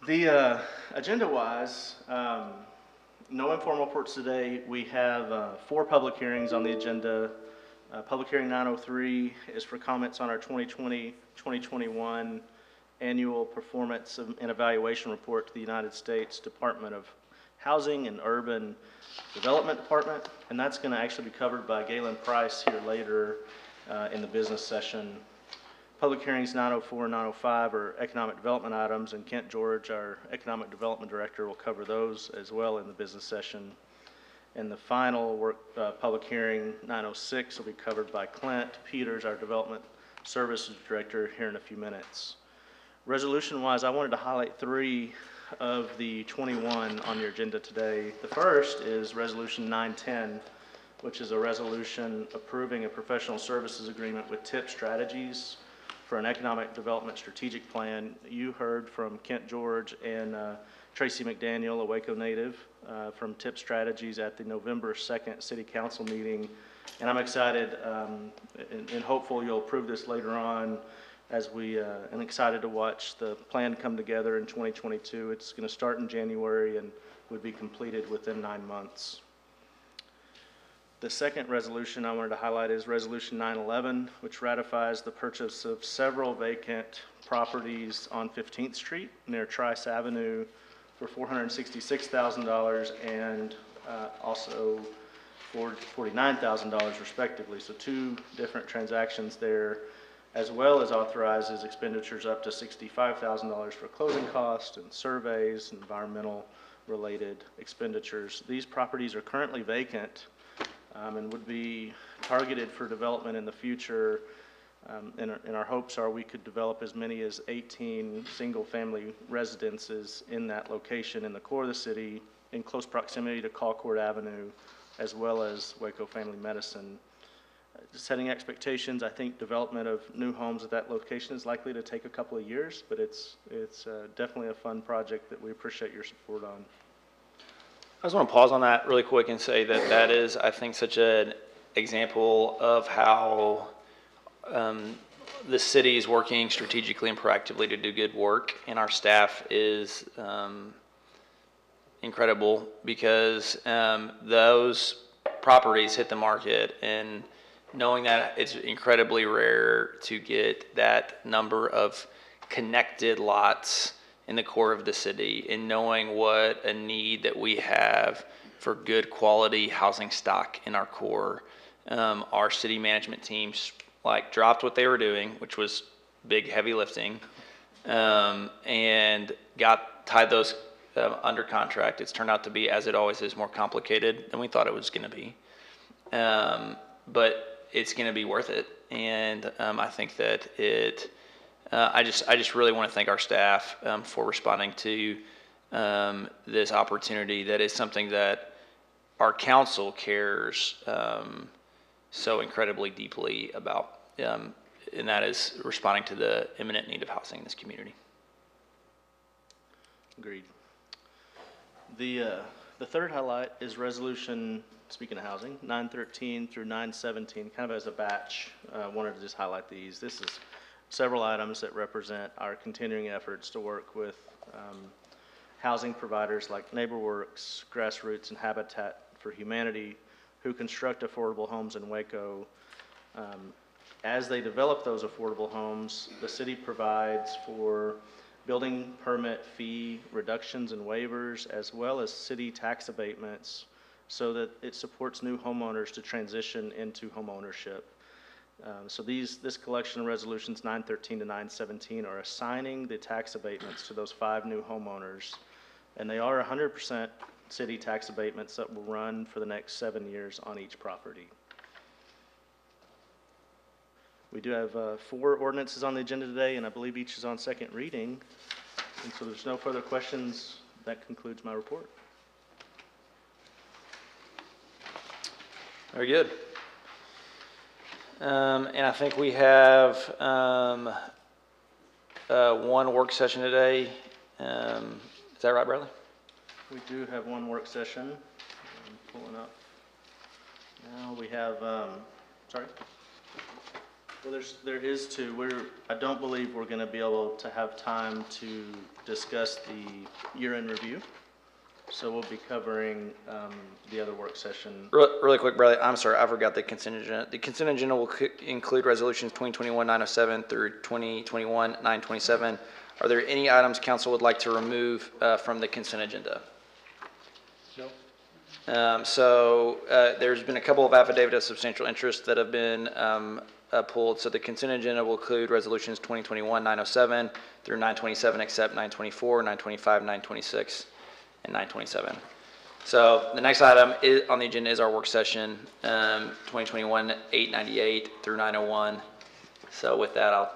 The agenda-wise, no informal reports today. We have 4 public hearings on the agenda. Public hearing 903 is for comments on our 2020-2021 annual performance and evaluation report to the United States Department of Housing and Urban Development Department, and that's going to actually be covered by Galen Price here later in the business session. Public hearings 904 and 905 are economic development items, and Kent George, our economic development director, will cover those as well in the business session. And the final public hearing 906 will be covered by Clint Peters, our development services director, here in a few minutes. Resolution-wise, I wanted to highlight 3 of the 21 on your agenda today. The first is Resolution 910, which is a resolution approving a professional services agreement with TIP Strategies for an economic development strategic plan. You heard from Kent George and Tracy McDaniel, a Waco native, from TIP Strategies at the November 2nd City Council meeting. And I'm excited and hopeful you'll approve this later on as we, and excited to watch the plan come together in 2022. It's going to start in January and would be completed within 9 months. The second resolution I wanted to highlight is Resolution 911, which ratifies the purchase of several vacant properties on 15th Street near Trice Avenue for $466,000 and also for $49,000 respectively. So two different transactions there, as well as authorizes expenditures up to $65,000 for closing costs and surveys, environmental related expenditures. These properties are currently vacant and would be targeted for development in the future. And our hopes are we could develop as many as 18 single-family residences in that location in the core of the city, in close proximity to Colcord Avenue, as well as Waco Family Medicine. Setting expectations, I think development of new homes at that location is likely to take a couple of years, but it's definitely a fun project that we appreciate your support on. I just want to pause on that really quick and say that that is, I think, such an example of how the city is working strategically and proactively to do good work, and our staff is incredible because those properties hit the market, and knowing that it's incredibly rare to get that number of connected lots in the core of the city, and knowing what a need that we have for good quality housing stock in our core. Our city management teams dropped what they were doing, which was big heavy lifting, and tied those under contract. It's turned out to be, as it always is, more complicated than we thought it was going to be, but it's going to be worth it. And I think that I just really want to thank our staff for responding to this opportunity. That is something that our council cares so incredibly deeply about, and that is responding to the imminent need of housing in this community. Agreed. The third highlight is resolution, speaking of housing, 913 through 917, kind of as a batch. Wanted to just highlight these. This is several items that represent our continuing efforts to work with housing providers like NeighborWorks, Grassroots, and Habitat for Humanity, who construct affordable homes in Waco. As they develop those affordable homes, the city provides for building permit fee reductions and waivers, as well as city tax abatements, so that it supports new homeowners to transition into home ownership. So this collection of resolutions 913 to 917 are assigning the tax abatements to those 5 new homeowners, and they are 100% city tax abatements that will run for the next 7 years on each property. We do have 4 ordinances on the agenda today, and I believe each is on second reading. And so there's no further questions. That concludes my report. Very good. And I think we have one work session today. Is that right, Bradley? We do have one work session. I'm pulling up. Now we have, sorry. Well, there is two. I don't believe we're going to be able to have time to discuss the year-end review. So we'll be covering the other work session. Really quick, Bradley, I'm sorry, I forgot the consent agenda. The consent agenda will include resolutions 2021-907 through 2021-927. Are there any items council would like to remove from the consent agenda? No. There's been a couple of affidavits of substantial interest that have been pulled. So the consent agenda will include resolutions 2021-907 through 927, except 924, 925, 926. And 927. So the next item on the agenda is our work session, 2021-898 through 901. So with that, I'll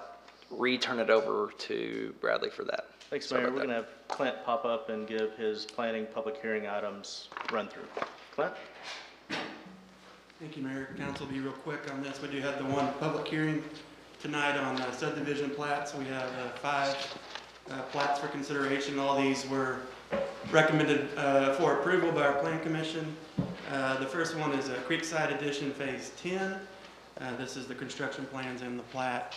return it over to Bradley for that. Thanks, Mayor. We're going to have Clint pop up and give his planning public hearing items run through. Clint? Thank you, Mayor. Council, be real quick on this. We do have the one public hearing tonight on subdivision plats. We have 5 plats for consideration. All these were recommended for approval by our Plan Commission. The first one is Creekside Addition Phase 10. This is the construction plans and the plat.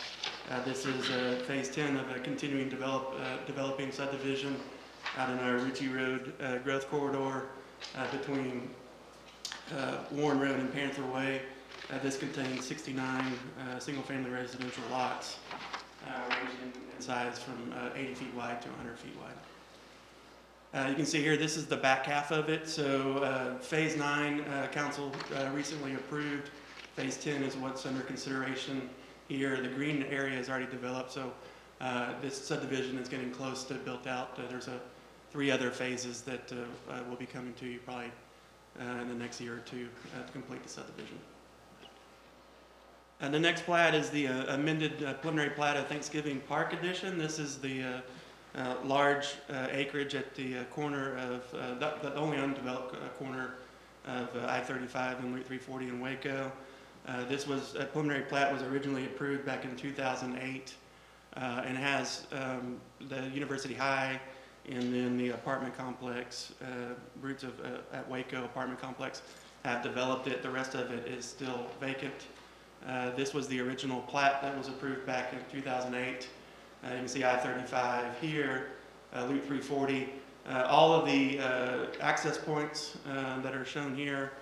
This is Phase 10 of a continuing developing subdivision out in our Ritchie Road growth corridor between Warren Road and Panther Way. This contains 69 single-family residential lots, ranging in size from 80 feet wide to 100 feet wide. You can see here, this is the back half of it. So Phase 9, Council recently approved. Phase 10 is what's under consideration here. The green area is already developed, so this subdivision is getting close to built out. There's 3 other phases that will be coming to you probably in the next year or two to complete the subdivision. And the next plat is the amended preliminary plat of Thanksgiving Park Edition. This is the large acreage at the corner of the only undeveloped corner of I-35 and Route 340 in Waco. This was a preliminary plat was originally approved back in 2008 and has the University High and then the apartment complex, roots of at Waco apartment complex have developed it. The rest of it is still vacant. This was the original plat that was approved back in 2008. You can see I-35 here, Loop 340. All of the access points that are shown here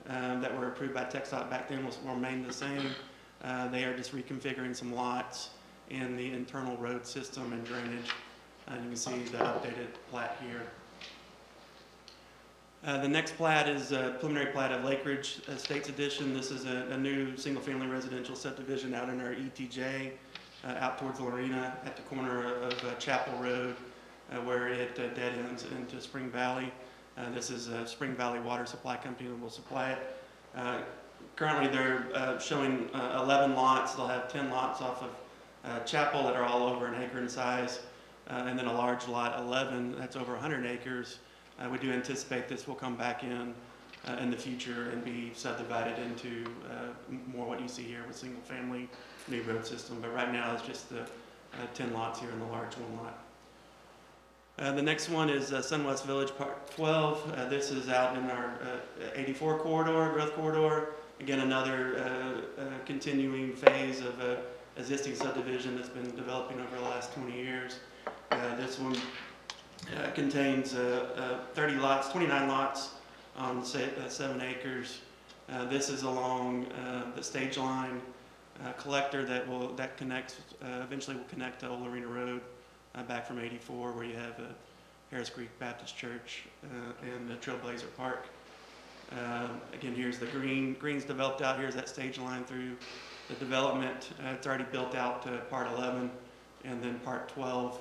that were approved by TxDOT back then will remain the same. They are just reconfiguring some lots in the internal road system and drainage. You can see the updated plat here. The next plat is a preliminary plat of Lake Ridge Estates Edition. This is a new single-family residential subdivision out in our ETJ, out towards Lorena at the corner of Chapel Road, where it dead ends into Spring Valley. This is a Spring Valley Water Supply Company that will supply it. Currently, they're showing 11 lots. They'll have 10 lots off of Chapel that are all over an acre in size, and then a large lot 11 that's over 100 acres. We do anticipate this will come back in the future and be subdivided into more what you see here with single family new road system. But right now it's just the 10 lots here in the large one lot. The next one is Sunwest Village Part 12. This is out in our 84 corridor, growth corridor. Again, another continuing phase of existing subdivision that's been developing over the last 20 years. This one contains 30 lots, 29 lots on 7 acres. This is along the stage line collector that connects, eventually will connect to Old Arena Road back from 84, where you have Harris Creek Baptist Church and the Trailblazer Park. Again, here's the green's developed out. Here's that stage line through the development. It's already built out to part 11. And then part 12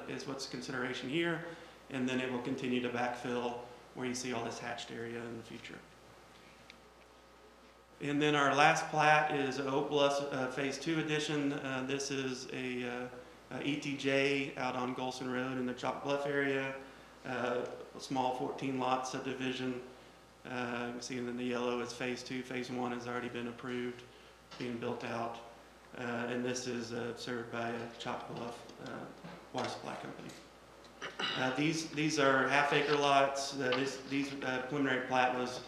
is what's consideration here, and then it will continue to backfill where you see all this hatched area in the future. And then our last plat is Oak Bluff Phase 2 Edition. This is a ETJ out on Golson Road in the Chalk Bluff area, a small 14 lot subdivision. You can see in the yellow is Phase 2. Phase 1 has already been approved, being built out. And this is served by Chalk Bluff Water Supply Company. These are half-acre lots. These preliminary plat was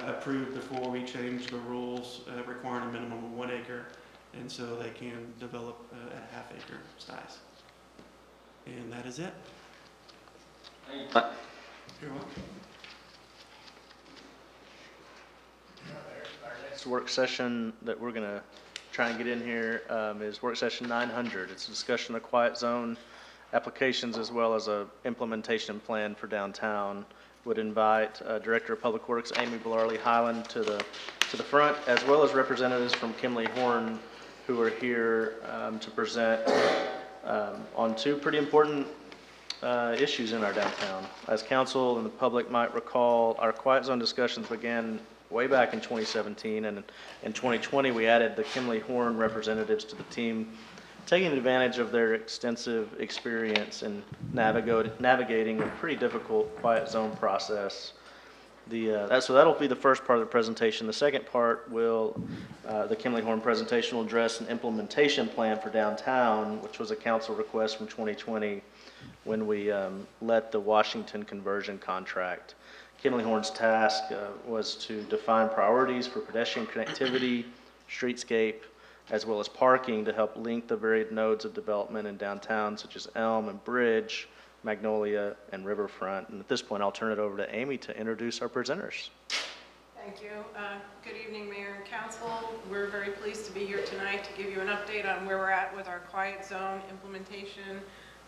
approved before we changed the rules requiring a minimum of 1 acre, and so they can develop at half-acre size. And that is it. You're welcome. Our next work session that we're going to try and get in here is work session 900. It's a discussion of quiet zone applications as well as a implementation plan for downtown. Would invite Director of Public Works Amy Blarley Highland to the front, as well as representatives from Kimley Horn, who are here to present on 2 pretty important issues in our downtown. As council and the public might recall, our quiet zone discussions began way back in 2017, and in 2020 we added the Kimley Horn representatives to the team, taking advantage of their extensive experience in navigating a pretty difficult quiet zone process. So that'll be the first part of the presentation. The second part will, the Kimley Horn presentation will address an implementation plan for downtown, which was a council request from 2020. when we let the Washington conversion contract. Kimley-Horn's task was to define priorities for pedestrian connectivity, streetscape, as well as parking to help link the varied nodes of development in downtown, such as Elm and Bridge, Magnolia, and Riverfront. And at this point, I'll turn it over to Amy to introduce our presenters. Thank you. Good evening, Mayor and Council. We're very pleased to be here tonight to give you an update on where we're at with our quiet zone implementation,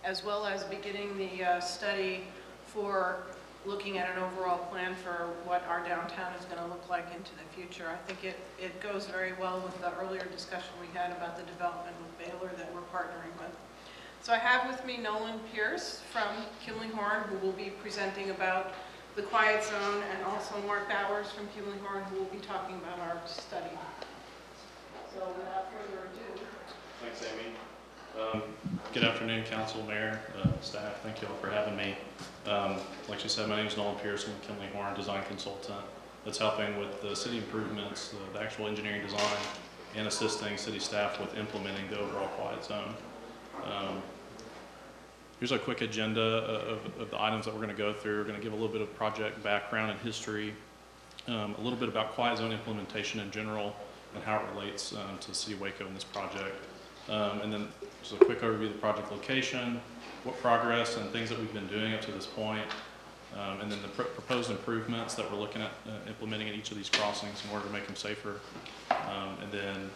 as well as beginning the study for looking at an overall plan for what our downtown is going to look like into the future. I think it goes very well with the earlier discussion we had about the development with Baylor that we're partnering with. So I have with me Nolan Pierce from Kimley-Horn, who will be presenting about the quiet zone, and also Mark Bowers from Kimley-Horn, who will be talking about our study. So without further ado. Thanks, Amy. Good afternoon, Council, Mayor, staff. Thank you all for having me. Like she said, my name is Nolan Pierce. I'm a Kimley-Horn design consultant that's helping with the city improvements, the actual engineering design, and assisting city staff with implementing the overall quiet zone. Here's a quick agenda of the items that we're going to go through. We're going to give a little bit of project background and history, a little bit about quiet zone implementation in general and how it relates to the city of Waco in this project. And then just a quick overview of the project location, what progress and things that we've been doing up to this point, and then the proposed improvements that we're looking at implementing at each of these crossings in order to make them safer, and then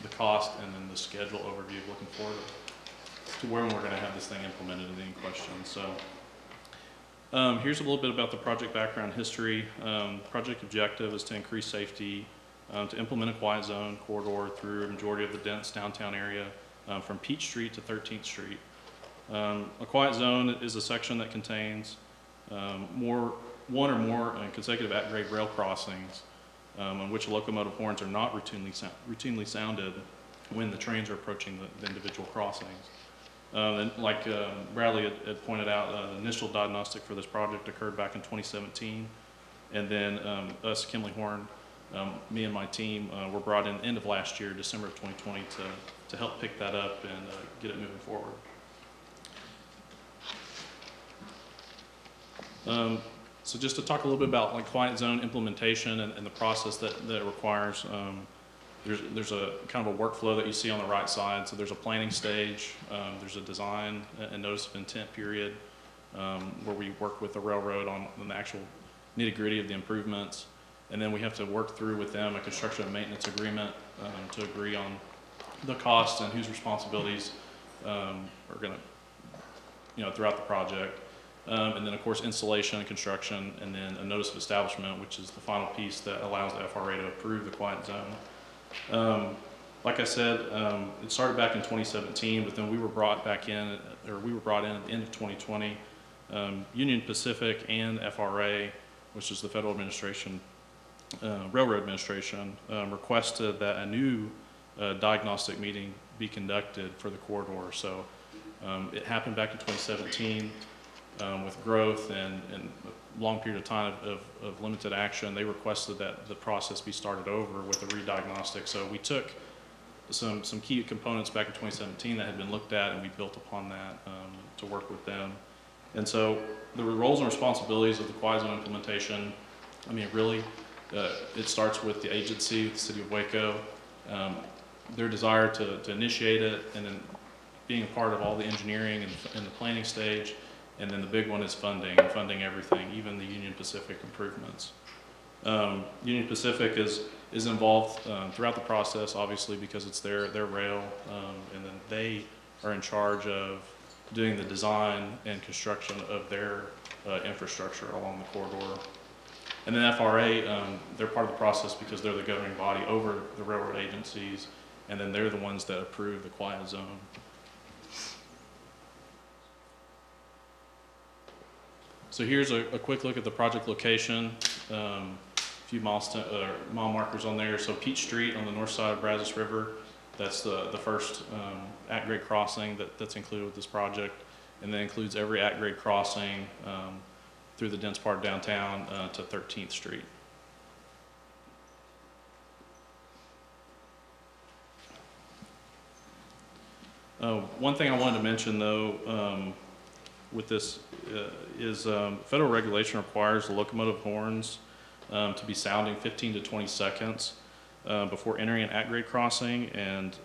the cost, and then the schedule overview of looking forward to where we're going to have this thing implemented and any questions. So here's a little bit about the project background history. Project objective is to increase safety, to implement a quiet zone corridor through a majority of the dense downtown area from Peach Street to 13th Street. A quiet zone is a section that contains one or more consecutive at-grade rail crossings on which locomotive horns are not routinely sounded when the trains are approaching the individual crossings. And like Bradley had pointed out, the initial diagnostic for this project occurred back in 2017, and then us, Kimley-Horn, me and my team were brought in end of last year, December of 2020, to help pick that up and get it moving forward. So just to talk a little bit about like quiet zone implementation and the process that it requires. There's a kind of a workflow that you see on the right side. So there's a planning stage, there's a design and notice of intent period, where we work with the railroad on the actual nitty-gritty of the improvements. And then we have to work through with them a construction and maintenance agreement to agree on the costs and whose responsibilities are going to, throughout the project. And then of course installation and construction, and then a notice of establishment, which is the final piece that allows the FRA to approve the quiet zone. Like I said, it started back in 2017, but then we were brought back in, or we were brought in at the end of 2020. Union Pacific and FRA, which is the Federal Administration, Railroad Administration, requested that a new diagnostic meeting be conducted for the corridor. So it happened back in 2017. With growth and a long period of time of limited action, they requested that the process be started over with a re-diagnostic. So we took some key components back in 2017 that had been looked at, and we built upon that to work with them. And so the roles and responsibilities of the quiet zone implementation, I mean, really, it starts with the agency, the City of Waco, their desire to initiate it, and then being a part of all the engineering and the planning stage. And then the big one is funding everything, even the Union Pacific improvements. Union Pacific is involved throughout the process, obviously, because it's their rail, and then they are in charge of doing the design and construction of their infrastructure along the corridor. And then FRA, they're part of the process because they're the governing body over the railroad agencies, and then they're the ones that approve the quiet zone. So here's a quick look at the project location. A few mile markers on there. So Peach Street on the north side of Brazos River, that's the first at-grade crossing that's included with this project. And that includes every at-grade crossing through the dense part of downtown to 13th Street. One thing I wanted to mention though, with this is federal regulation requires the locomotive horns to be sounding 15 to 20 seconds before entering an at-grade crossing, and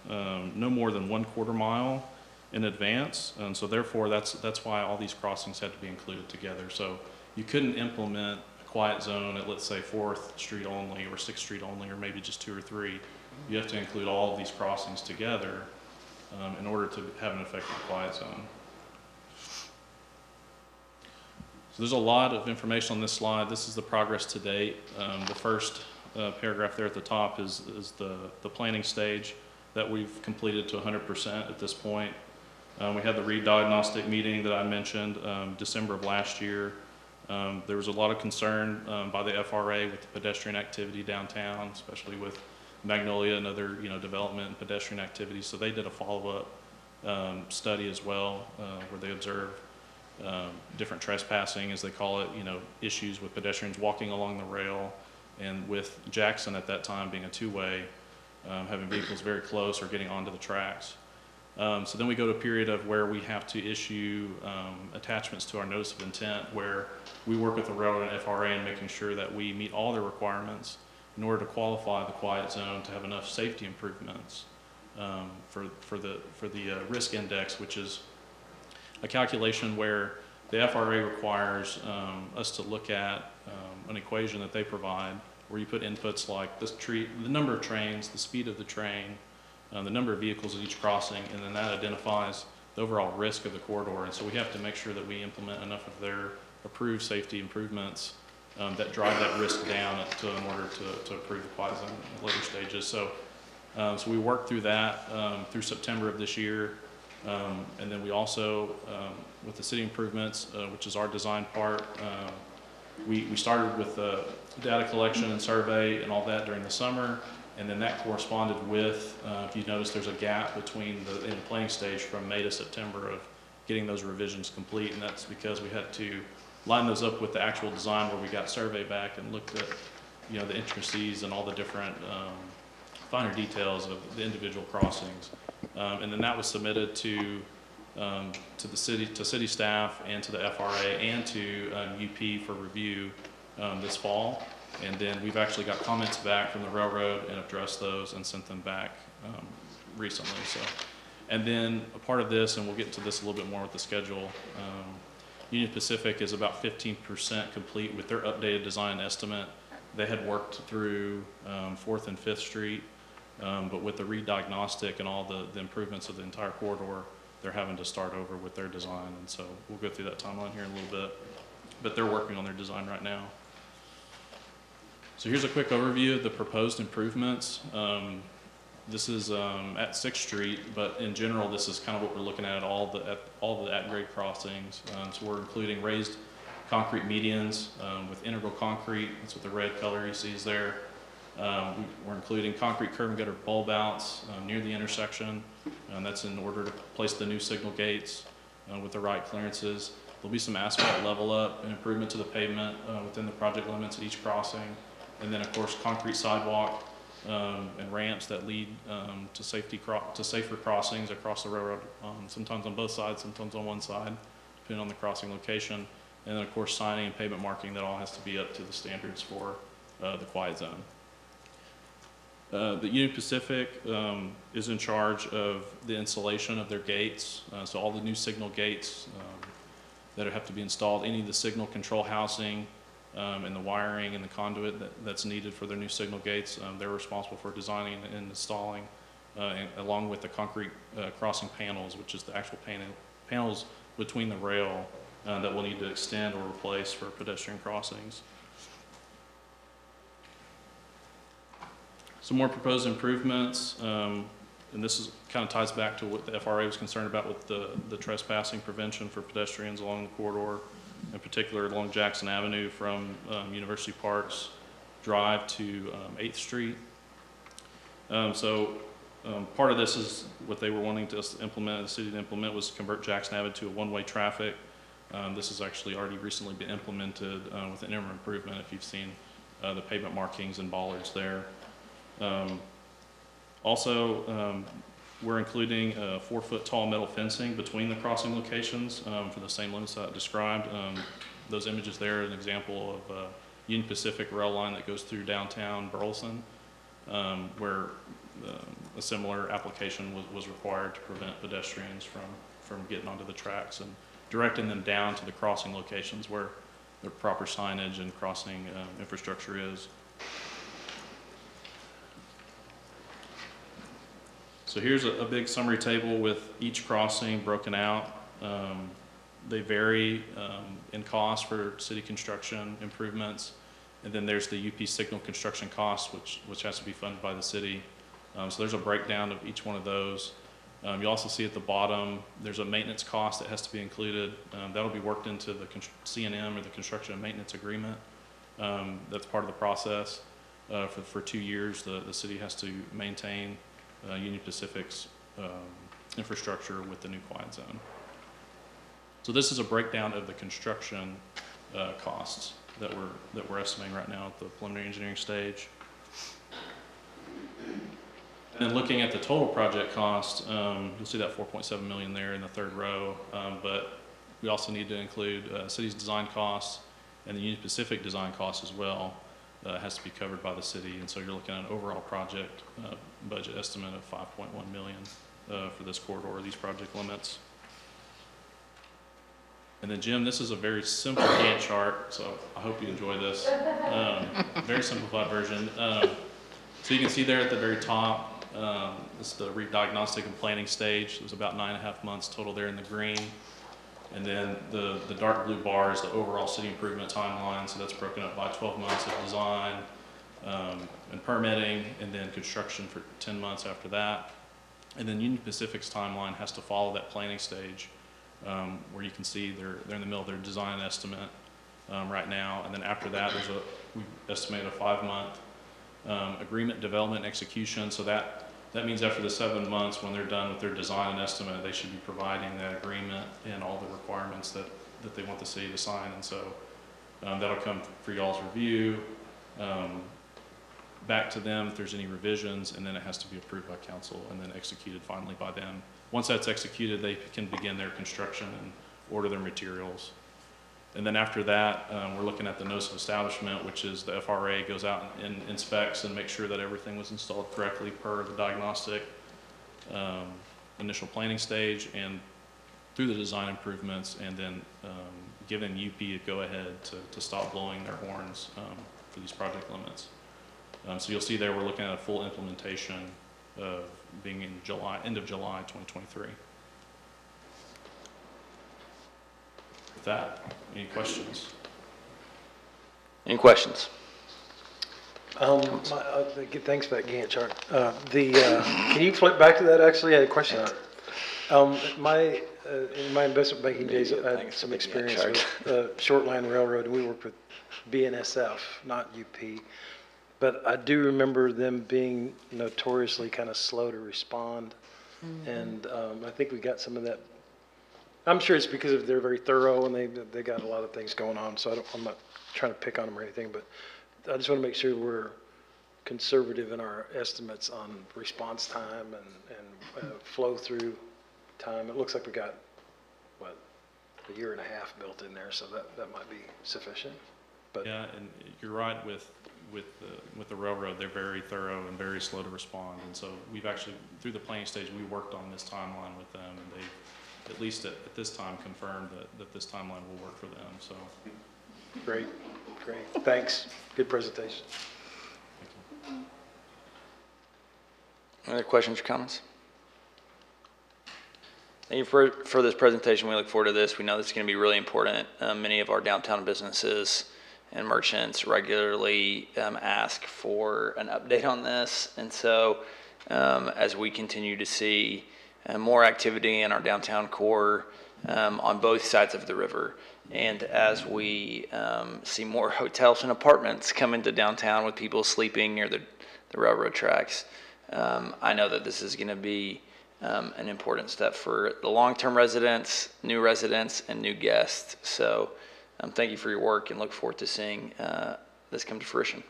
no more than 1/4 mile in advance. And so therefore, that's why all these crossings had to be included together. So you couldn't implement a quiet zone at, let's say, 4th Street only, or 6th Street only, or maybe just 2 or 3. You have to include all of these crossings together in order to have an effective quiet zone. So there's a lot of information on this slide. This is the progress to date. The first paragraph there at the top is the planning stage that we've completed to 100% at this point. We had the diagnostic meeting that I mentioned December of last year. There was a lot of concern by the FRA with the pedestrian activity downtown, especially with Magnolia and other development and pedestrian activities. So they did a follow-up study as well, where they observed different trespassing, as they call it, issues with pedestrians walking along the rail, and with Jackson at that time being a two-way, having vehicles very close or getting onto the tracks. So then we go to a period of where we have to issue attachments to our notice of intent, where we work with the railroad and FRA in making sure that we meet all their requirements in order to qualify the quiet zone to have enough safety improvements for the risk index, which is a calculation where the FRA requires us to look at an equation that they provide, where you put inputs like the number of trains, the speed of the train, the number of vehicles at each crossing, and then that identifies the overall risk of the corridor. And so we have to make sure that we implement enough of their approved safety improvements that drive that risk down in order to approve the quiet zone in later stages. So we worked through that through September of this year. And then we also, with the city improvements, which is our design part, we started with the data collection and survey and all that during the summer, and then that corresponded with, if you notice, there's a gap between in the planning stage from May to September of getting those revisions complete, and that's because we had to line those up with the actual design where we got survey back and looked at the intricacies and all the different finer details of the individual crossings. And then that was submitted to the city staff and to the FRA and to UP for review this fall. And then we've actually got comments back from the railroad and addressed those and sent them back recently. So, and then a part of this, and we'll get into this a little bit more with the schedule, Union Pacific is about 15% complete with their updated design estimate. They had worked through 4th and 5th Street. But with the re-diagnostic and all the improvements of the entire corridor, they're having to start over with their design. And so we'll go through that timeline here in a little bit. But they're working on their design right now. So here's a quick overview of the proposed improvements. This is at 6th Street, but in general, this is kind of what we're looking at all the at-grade crossings. So we're including raised concrete medians with integral concrete. That's what the red color you see is there. We're including concrete curb and gutter bulb outs near the intersection, and that's in order to place the new signal gates with the right clearances. There'll be some asphalt level up and improvement to the pavement within the project limits at each crossing, and then of course concrete sidewalk and ramps that lead to safer crossings across the railroad, sometimes on both sides, sometimes on one side, depending on the crossing location, and then of course signing and pavement marking that all has to be up to the standards for the quiet zone. The Union Pacific is in charge of the installation of their gates. So all the new signal gates that have to be installed, any of the signal control housing and the wiring and the conduit that's needed for their new signal gates, they're responsible for designing and installing, along with the concrete crossing panels, which is the actual panels between the rail that we'll need to extend or replace for pedestrian crossings. Some more proposed improvements, and this kind of ties back to what the FRA was concerned about with the trespassing prevention for pedestrians along the corridor, in particular along Jackson Avenue from University Parks Drive to 8th Street. Part of this is what they were wanting to implement, the city to implement, was to convert Jackson Avenue to a one-way traffic. This has actually already recently been implemented with an interim improvement, if you've seen the pavement markings and bollards there. We're including 4-foot tall metal fencing between the crossing locations for the same limits that I described. Those images there are an example of Union Pacific rail line that goes through downtown Burleson, where a similar application was required to prevent pedestrians from getting onto the tracks and directing them down to the crossing locations where the proper signage and crossing infrastructure is. So here's a big summary table with each crossing broken out. They vary in cost for city construction improvements. And then there's the UP signal construction cost, which has to be funded by the city. So there's a breakdown of each one of those. You also see at the bottom, there's a maintenance cost that has to be included. That'll be worked into the C&M, or the construction and maintenance agreement. That's part of the process. For 2 years, the city has to maintain Union Pacific's infrastructure with the new quiet zone. So this is a breakdown of the construction costs that we're estimating right now at the preliminary engineering stage. And then looking at the total project cost, you'll see that $4.7 million there in the third row, but we also need to include city's design costs and the Union Pacific design costs as well. Has to be covered by the city, and so you're looking at an overall project budget estimate of $5.1 million for this corridor, these project limits. And then Jim, this is a very simple Gantt chart, so I hope you enjoy this. Very simplified version. So you can see there at the very top, this is the diagnostic and planning stage. It was about 9.5 months total there in the green. And then the dark blue bar is the overall city improvement timeline. So that's broken up by 12 months of design and permitting, and then construction for 10 months after that. And then Union Pacific's timeline has to follow that planning stage, where you can see they're in the middle of their design estimate right now. And then after that, we estimate a 5-month agreement development execution. So that means after the 7 months, when they're done with their design and estimate, they should be providing that agreement and all the requirements that they want the city to sign. And so that'll come for y'all's review, back to them if there's any revisions, and then it has to be approved by council and then executed finally by them. Once that's executed, they can begin their construction and order their materials. And then after that, we're looking at the notice of establishment, which is the FRA goes out and inspects and makes sure that everything was installed correctly per the diagnostic initial planning stage and through the design improvements, and then giving UP a go-ahead to stop blowing their horns for these project limits. So you'll see there we're looking at a full implementation of being in end of July 2023. With that, any questions? Any questions? Thanks for that Gantt chart. Can you flip back to that? Actually, I had a question. In my investment banking days, I had some experience with Short Line Railroad, and we worked with BNSF, not UP. But I do remember them being notoriously kind of slow to respond. Mm-hmm. And I think we got some of that. I'm sure it's because they're very thorough and they got a lot of things going on. So I'm not trying to pick on them or anything, but I just want to make sure we're conservative in our estimates on response time and flow through time. It looks like we got, what, 1.5 years built in there, so that might be sufficient. But yeah, and you're right with the railroad, they're very thorough and very slow to respond. And so we've actually, through the planning stage, we worked on this timeline with them, and they've, at least at this time, confirmed that this timeline will work for them. So great. Thanks. Good presentation. Other questions or comments? Thank you for this presentation. We look forward to this. We know this is going to be really important. Many of our downtown businesses and merchants regularly ask for an update on this. And so as we continue to see more activity in our downtown core on both sides of the river, and as we see more hotels and apartments come into downtown with people sleeping near the railroad tracks, I know that this is going to be an important step for the long-term residents, new residents, and new guests. So thank you for your work, and look forward to seeing this come to fruition.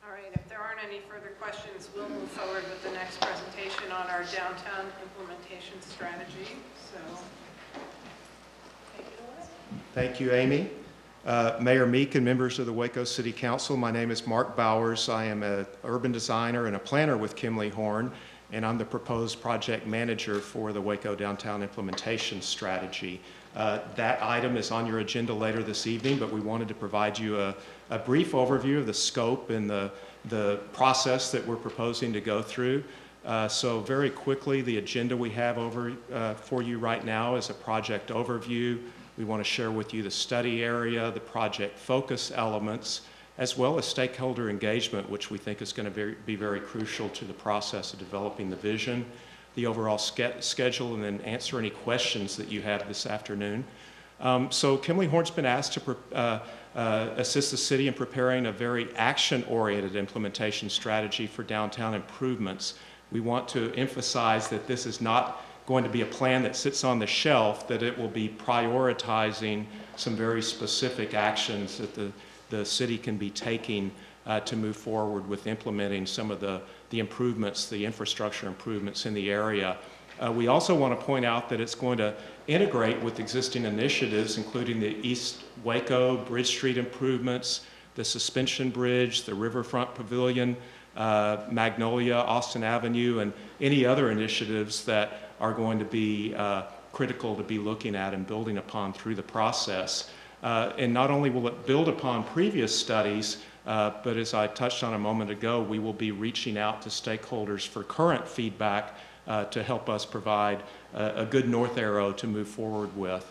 All right, if there any further questions, we'll move forward with the next presentation on our downtown implementation strategy. So, take it away. Thank you, Amy. Mayor Meek and members of the Waco City Council, my name is Mark Bowers. I am an urban designer and a planner with Kimley Horn, and I'm the proposed project manager for the Waco Downtown Implementation Strategy. That item is on your agenda later this evening, but we wanted to provide you a brief overview of the scope and the process that we're proposing to go through. So very quickly, the agenda we have for you right now is a project overview. We want to share with you the study area, the project focus elements, as well as stakeholder engagement, which we think is going to be very crucial to the process of developing the vision, the overall schedule, and then answer any questions that you have this afternoon. So Kimley Horn's been asked to assist the city in preparing a very action-oriented implementation strategy for downtown improvements. We want to emphasize that this is not going to be a plan that sits on the shelf, that it will be prioritizing some very specific actions that the city can be taking to move forward with implementing some of the improvements, the infrastructure improvements in the area. We also want to point out that it's going to integrate with existing initiatives, including the East Waco Bridge Street improvements, the Suspension Bridge, the Riverfront Pavilion, Magnolia, Austin Avenue, and any other initiatives that are going to be critical to be looking at and building upon through the process. And not only will it build upon previous studies, but as I touched on a moment ago, we will be reaching out to stakeholders for current feedback to help us provide a good north arrow to move forward with.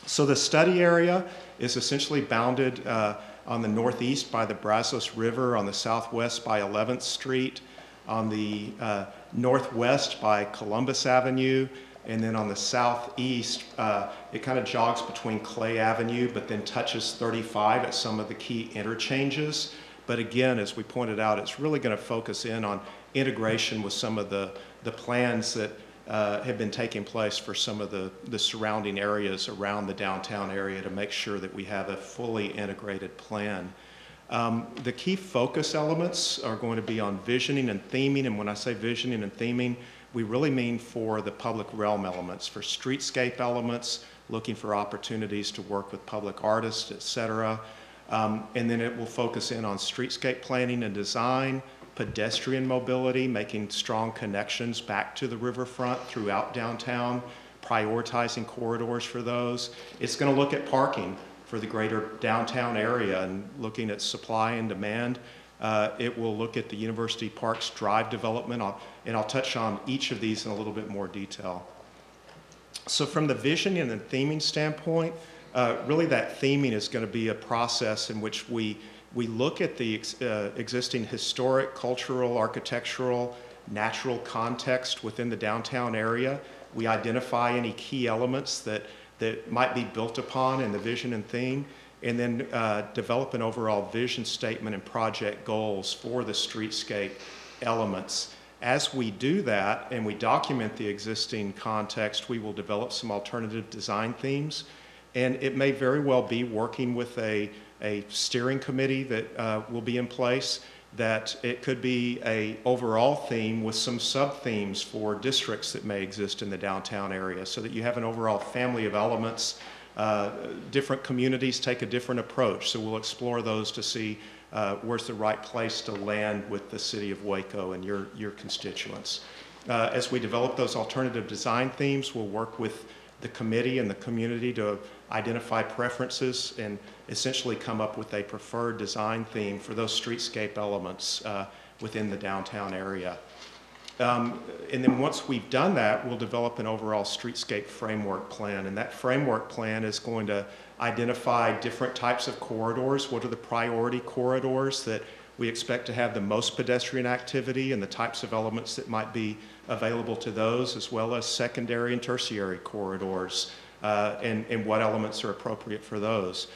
So the study area is essentially bounded on the northeast by the Brazos River, on the southwest by 11th Street, on the northwest by Columbus Avenue, and then on the southeast, it kind of jogs between Clay Avenue, but then touches 35 at some of the key interchanges. But again, as we pointed out, it's really going to focus in on integration with some of the plans that have been taking place for some of the surrounding areas around the downtown area to make sure that we have a fully integrated plan. The key focus elements are going to be on visioning and theming, and when I say visioning and theming, we really mean for the public realm elements, for streetscape elements, looking for opportunities to work with public artists, etc. And then it will focus in on streetscape planning and design, pedestrian mobility, making strong connections back to the riverfront throughout downtown, prioritizing corridors for those. It's going to look at parking for the greater downtown area and looking at supply and demand. It will look at the University Parks Drive development, and I'll touch on each of these in a little bit more detail. So from the vision and the theming standpoint, really that theming is going to be a process in which we look at the existing historic, cultural, architectural, natural context within the downtown area. We identify any key elements that might be built upon in the vision and theme, and then develop an overall vision statement and project goals for the streetscape elements. As we do that and we document the existing context, we will develop some alternative design themes, and it may very well be working with a steering committee that will be in place, that it could be an overall theme with some sub-themes for districts that may exist in the downtown area, so that you have an overall family of elements. Different communities take a different approach, so we'll explore those to see where's the right place to land with the city of Waco and your constituents. As we develop those alternative design themes, we'll work with the committee and the community to identify preferences and essentially come up with a preferred design theme for those streetscape elements within the downtown area. And then once we've done that, we'll develop an overall streetscape framework plan, and that framework plan is going to identify different types of corridors. What are the priority corridors that we expect to have the most pedestrian activity, and the types of elements that might be available to those, as well as secondary and tertiary corridors, and what elements are appropriate for those.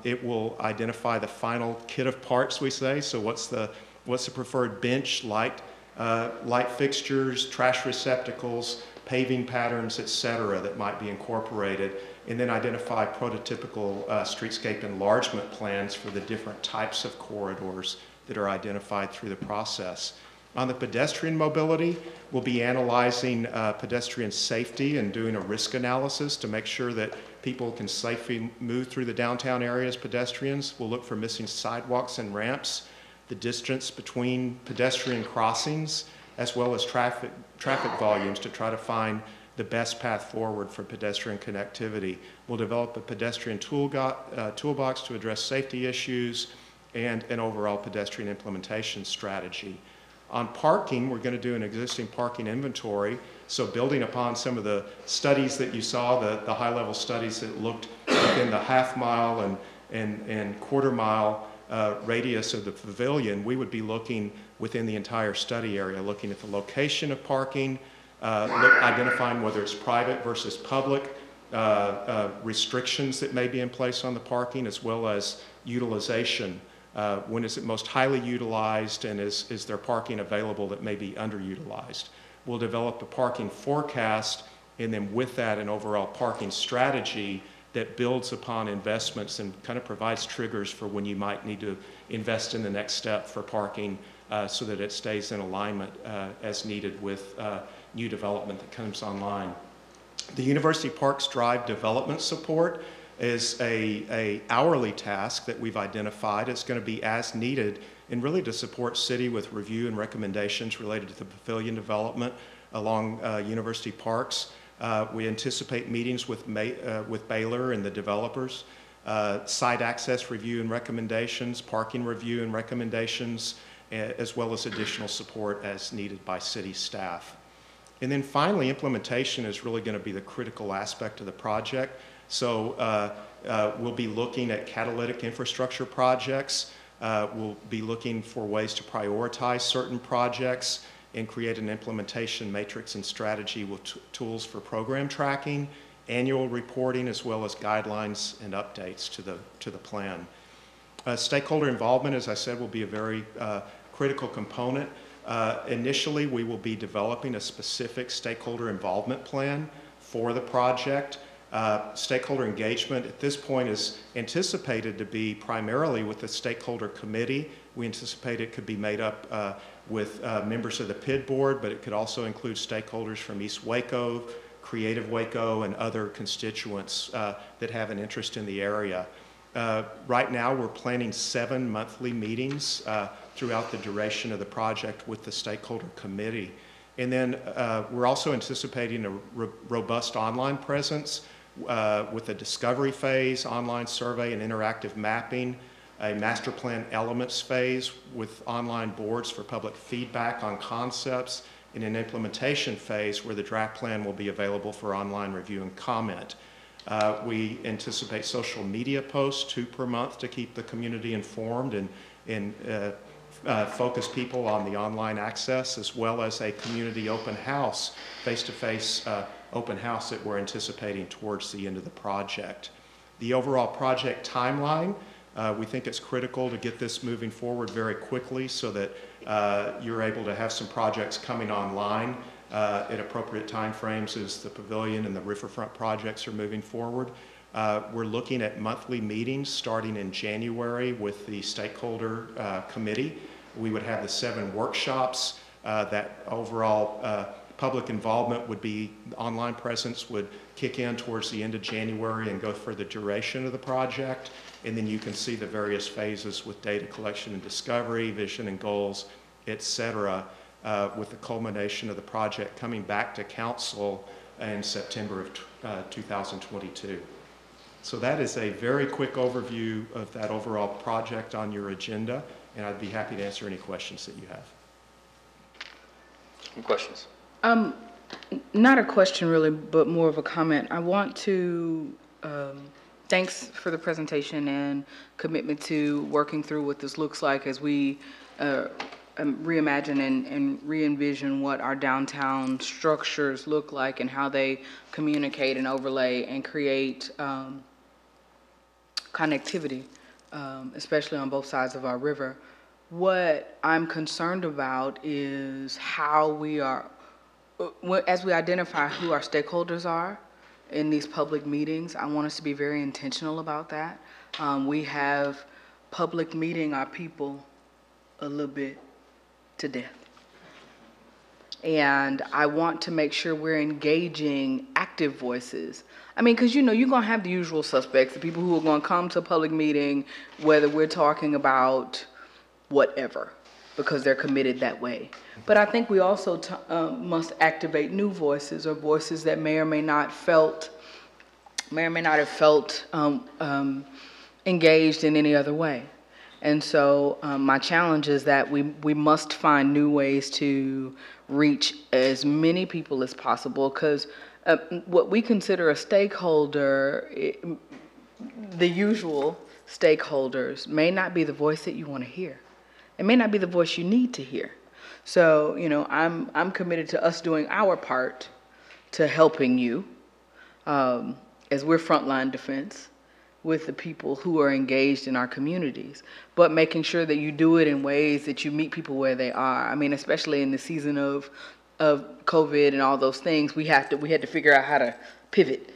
It will identify the final kit of parts, we say. So what's the preferred bench, light fixtures, trash receptacles, paving patterns, etc., that might be incorporated, and then identify prototypical streetscape enlargement plans for the different types of corridors that are identified through the process. On the pedestrian mobility, we'll be analyzing pedestrian safety and doing a risk analysis to make sure that people can safely move through the downtown area as pedestrians. We'll look for missing sidewalks and ramps, the distance between pedestrian crossings, as well as traffic volumes to try to find the best path forward for pedestrian connectivity. We'll develop a pedestrian toolbox to address safety issues and an overall pedestrian implementation strategy. On parking, we're going to do an existing parking inventory. So building upon some of the studies that you saw, the high-level studies that looked within the half-mile and quarter-mile radius of the pavilion, we would be looking within the entire study area, looking at the location of parking, identifying whether it's private versus public, restrictions that may be in place on the parking, as well as utilization. When is it most highly utilized, and is there parking available that may be underutilized? We'll develop a parking forecast, and then with that, an overall parking strategy that builds upon investments and kind of provides triggers for when you might need to invest in the next step for parking so that it stays in alignment as needed with new development that comes online. The University Parks Drive development support is a hourly task that we've identified. It's going to be as needed and really to support city with review and recommendations related to the pavilion development along University Parks. We anticipate meetings with Baylor and the developers, site access review and recommendations, parking review and recommendations, as well as additional support as needed by city staff. And then finally, implementation is really going to be the critical aspect of the project. So we'll be looking at catalytic infrastructure projects. We'll be looking for ways to prioritize certain projects and create an implementation matrix and strategy with tools for program tracking, annual reporting, as well as guidelines and updates to the plan. Stakeholder involvement, as I said, will be a very critical component. Initially, we will be developing a specific stakeholder involvement plan for the project. Stakeholder engagement at this point is anticipated to be primarily with the stakeholder committee. We anticipate it could be made up with members of the PID board, but it could also include stakeholders from East Waco, Creative Waco, and other constituents that have an interest in the area. Right now, we're planning 7 monthly meetings throughout the duration of the project with the stakeholder committee. And then we're also anticipating a robust online presence with a discovery phase, online survey and interactive mapping, a master plan elements phase with online boards for public feedback on concepts, and an implementation phase where the draft plan will be available for online review and comment. We anticipate social media posts, 2 per month, to keep the community informed and focus people on the online access, as well as a community open house, face-to-face open house that we're anticipating towards the end of the project. The overall project timeline, we think it's critical to get this moving forward very quickly so that you're able to have some projects coming online at appropriate timeframes as the pavilion and the riverfront projects are moving forward. We're looking at monthly meetings starting in January with the stakeholder committee. We would have the 7 workshops. That overall public involvement would be, online presence would kick in towards the end of January and go for the duration of the project. And then you can see the various phases with data collection and discovery, vision and goals, et cetera, with the culmination of the project coming back to council in September of 2022. So that is a very quick overview of that overall project on your agenda, and I'd be happy to answer any questions that you have. Any questions? Not a question really, but more of a comment. I want to, thanks for the presentation and commitment to working through what this looks like as we reimagine and re-envision what our downtown structures look like and how they communicate and overlay and create connectivity, especially on both sides of our river. What I'm concerned about is how we are, as we identify who our stakeholders are in these public meetings, I want us to be very intentional about that. We have public meeting our people a little bit to death. And I want to make sure we're engaging active voices. I mean, because you're going to have the usual suspects, the people who are going to come to a public meeting, whether we're talking about whatever, because they're committed that way. But I think we also must activate new voices, or voices that may or may not have felt engaged in any other way. And so my challenge is that we must find new ways to reach as many people as possible, because what we consider a stakeholder, the usual stakeholders, may not be the voice that you want to hear. It may not be the voice you need to hear. So, I'm committed to us doing our part to helping you as we're frontline defense with the people who are engaged in our communities, but making sure that you do it in ways that you meet people where they are. I mean, especially in the season of COVID and all those things, we had to figure out how to pivot,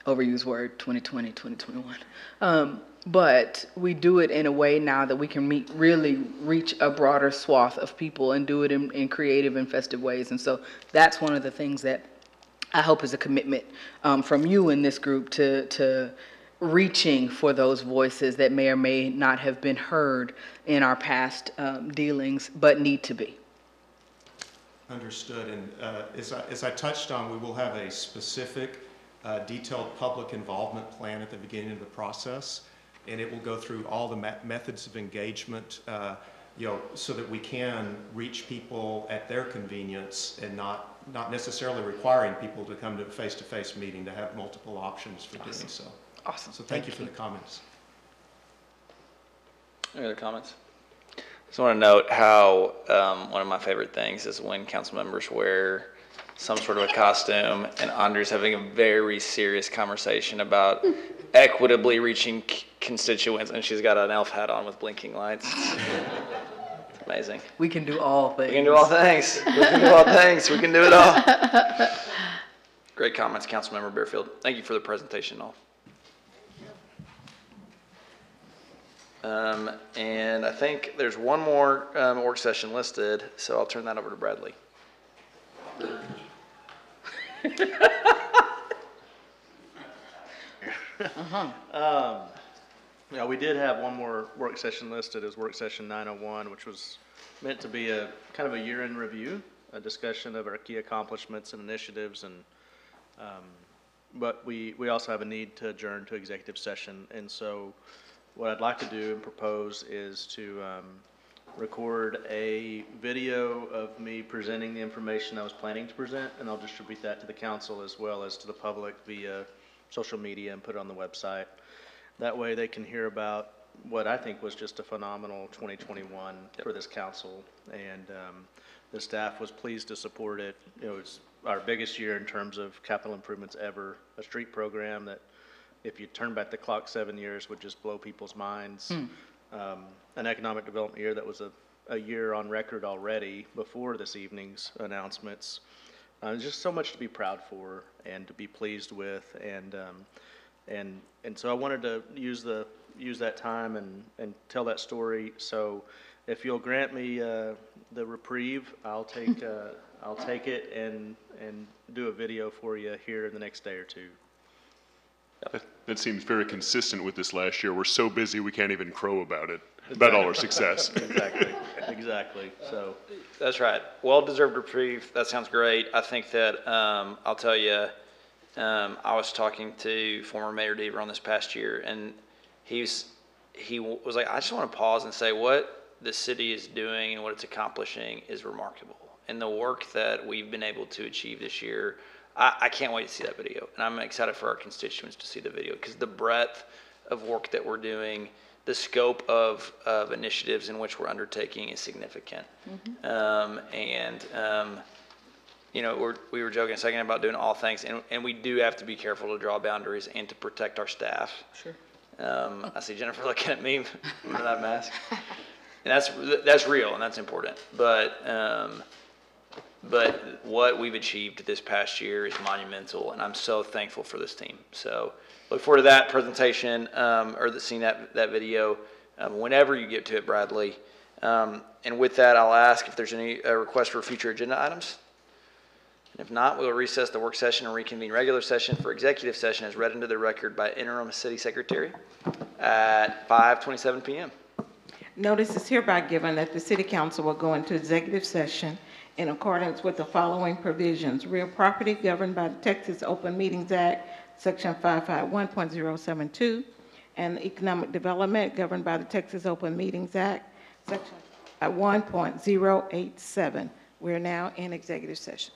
overused word, 2020, 2021. But we do it in a way now that we can really reach a broader swath of people and do it in creative and festive ways. And so that's one of the things that I hope is a commitment from you in this group to reaching for those voices that may or may not have been heard in our past dealings, but need to be. Understood. And as I touched on, we will have a specific detailed public involvement plan at the beginning of the process, and it will go through all the methods of engagement, so that we can reach people at their convenience and not necessarily requiring people to come to a face-to-face meeting, to have multiple options for doing so. Awesome. So thank you for the comments. Any other comments? Just want to note how one of my favorite things is when council members wear some sort of a costume, and Andre's having a very serious conversation about equitably reaching constituents, and she's got an elf hat on with blinking lights. It's amazing. We can do all things. We can do all things. We can do all things. We can do it all. Great comments, Councilmember Bearfield. Thank you for the presentation, all. And I think there's one more work session listed, so I'll turn that over to Bradley. Yeah, we did have one more work session listed as work session 901, which was meant to be a kind of a year-end review, a discussion of our key accomplishments and initiatives, and but we also have a need to adjourn to executive session. And so what I'd like to do and propose is to record a video of me presenting the information I was planning to present, and I'll distribute that to the council as well as to the public via social media and put it on the website. That way they can hear about what I think was just a phenomenal 2021 for this council, and the staff was pleased to support it. It was our biggest year in terms of capital improvements ever, a street program that, if you turn back the clock 7 years, would just blow people's minds. An economic development year that was a year on record already before this evening's announcements. Just so much to be proud for and to be pleased with, and so I wanted to use that time and tell that story. So if you'll grant me the reprieve, I'll take it and do a video for you here in the next day or two. That seems very consistent with this last year. We're so busy we can't even crow about it, about all our success. Exactly. So that's right. Well-deserved reprieve. That sounds great. I think that I'll tell you, I was talking to former Mayor Deaver on this past year, and he was like, I just want to pause and say what the city is doing and what it's accomplishing is remarkable, and the work that we've been able to achieve this year. I can't wait to see that video, and I'm excited for our constituents to see the video, because the breadth of work that we're doing, the scope of initiatives in which we're undertaking is significant. We were joking a second about doing all things, and we do have to be careful to draw boundaries and to protect our staff. Sure. I see Jennifer looking at me under that mask, and that's real and that's important. But what we've achieved this past year is monumental, and I'm so thankful for this team. So look forward to that presentation, or seeing that video whenever you get to it, Bradley. And with that, I'll ask if there's any request for future agenda items. And if not, we'll recess the work session and reconvene regular session for executive session as read into the record by interim city secretary at 5:27 p.m. Notice is hereby given that the City Council will go into executive session in accordance with the following provisions. Real property governed by the Texas Open Meetings Act, Section 551.072, and economic development governed by the Texas Open Meetings Act, Section 1.087. We're now in executive session.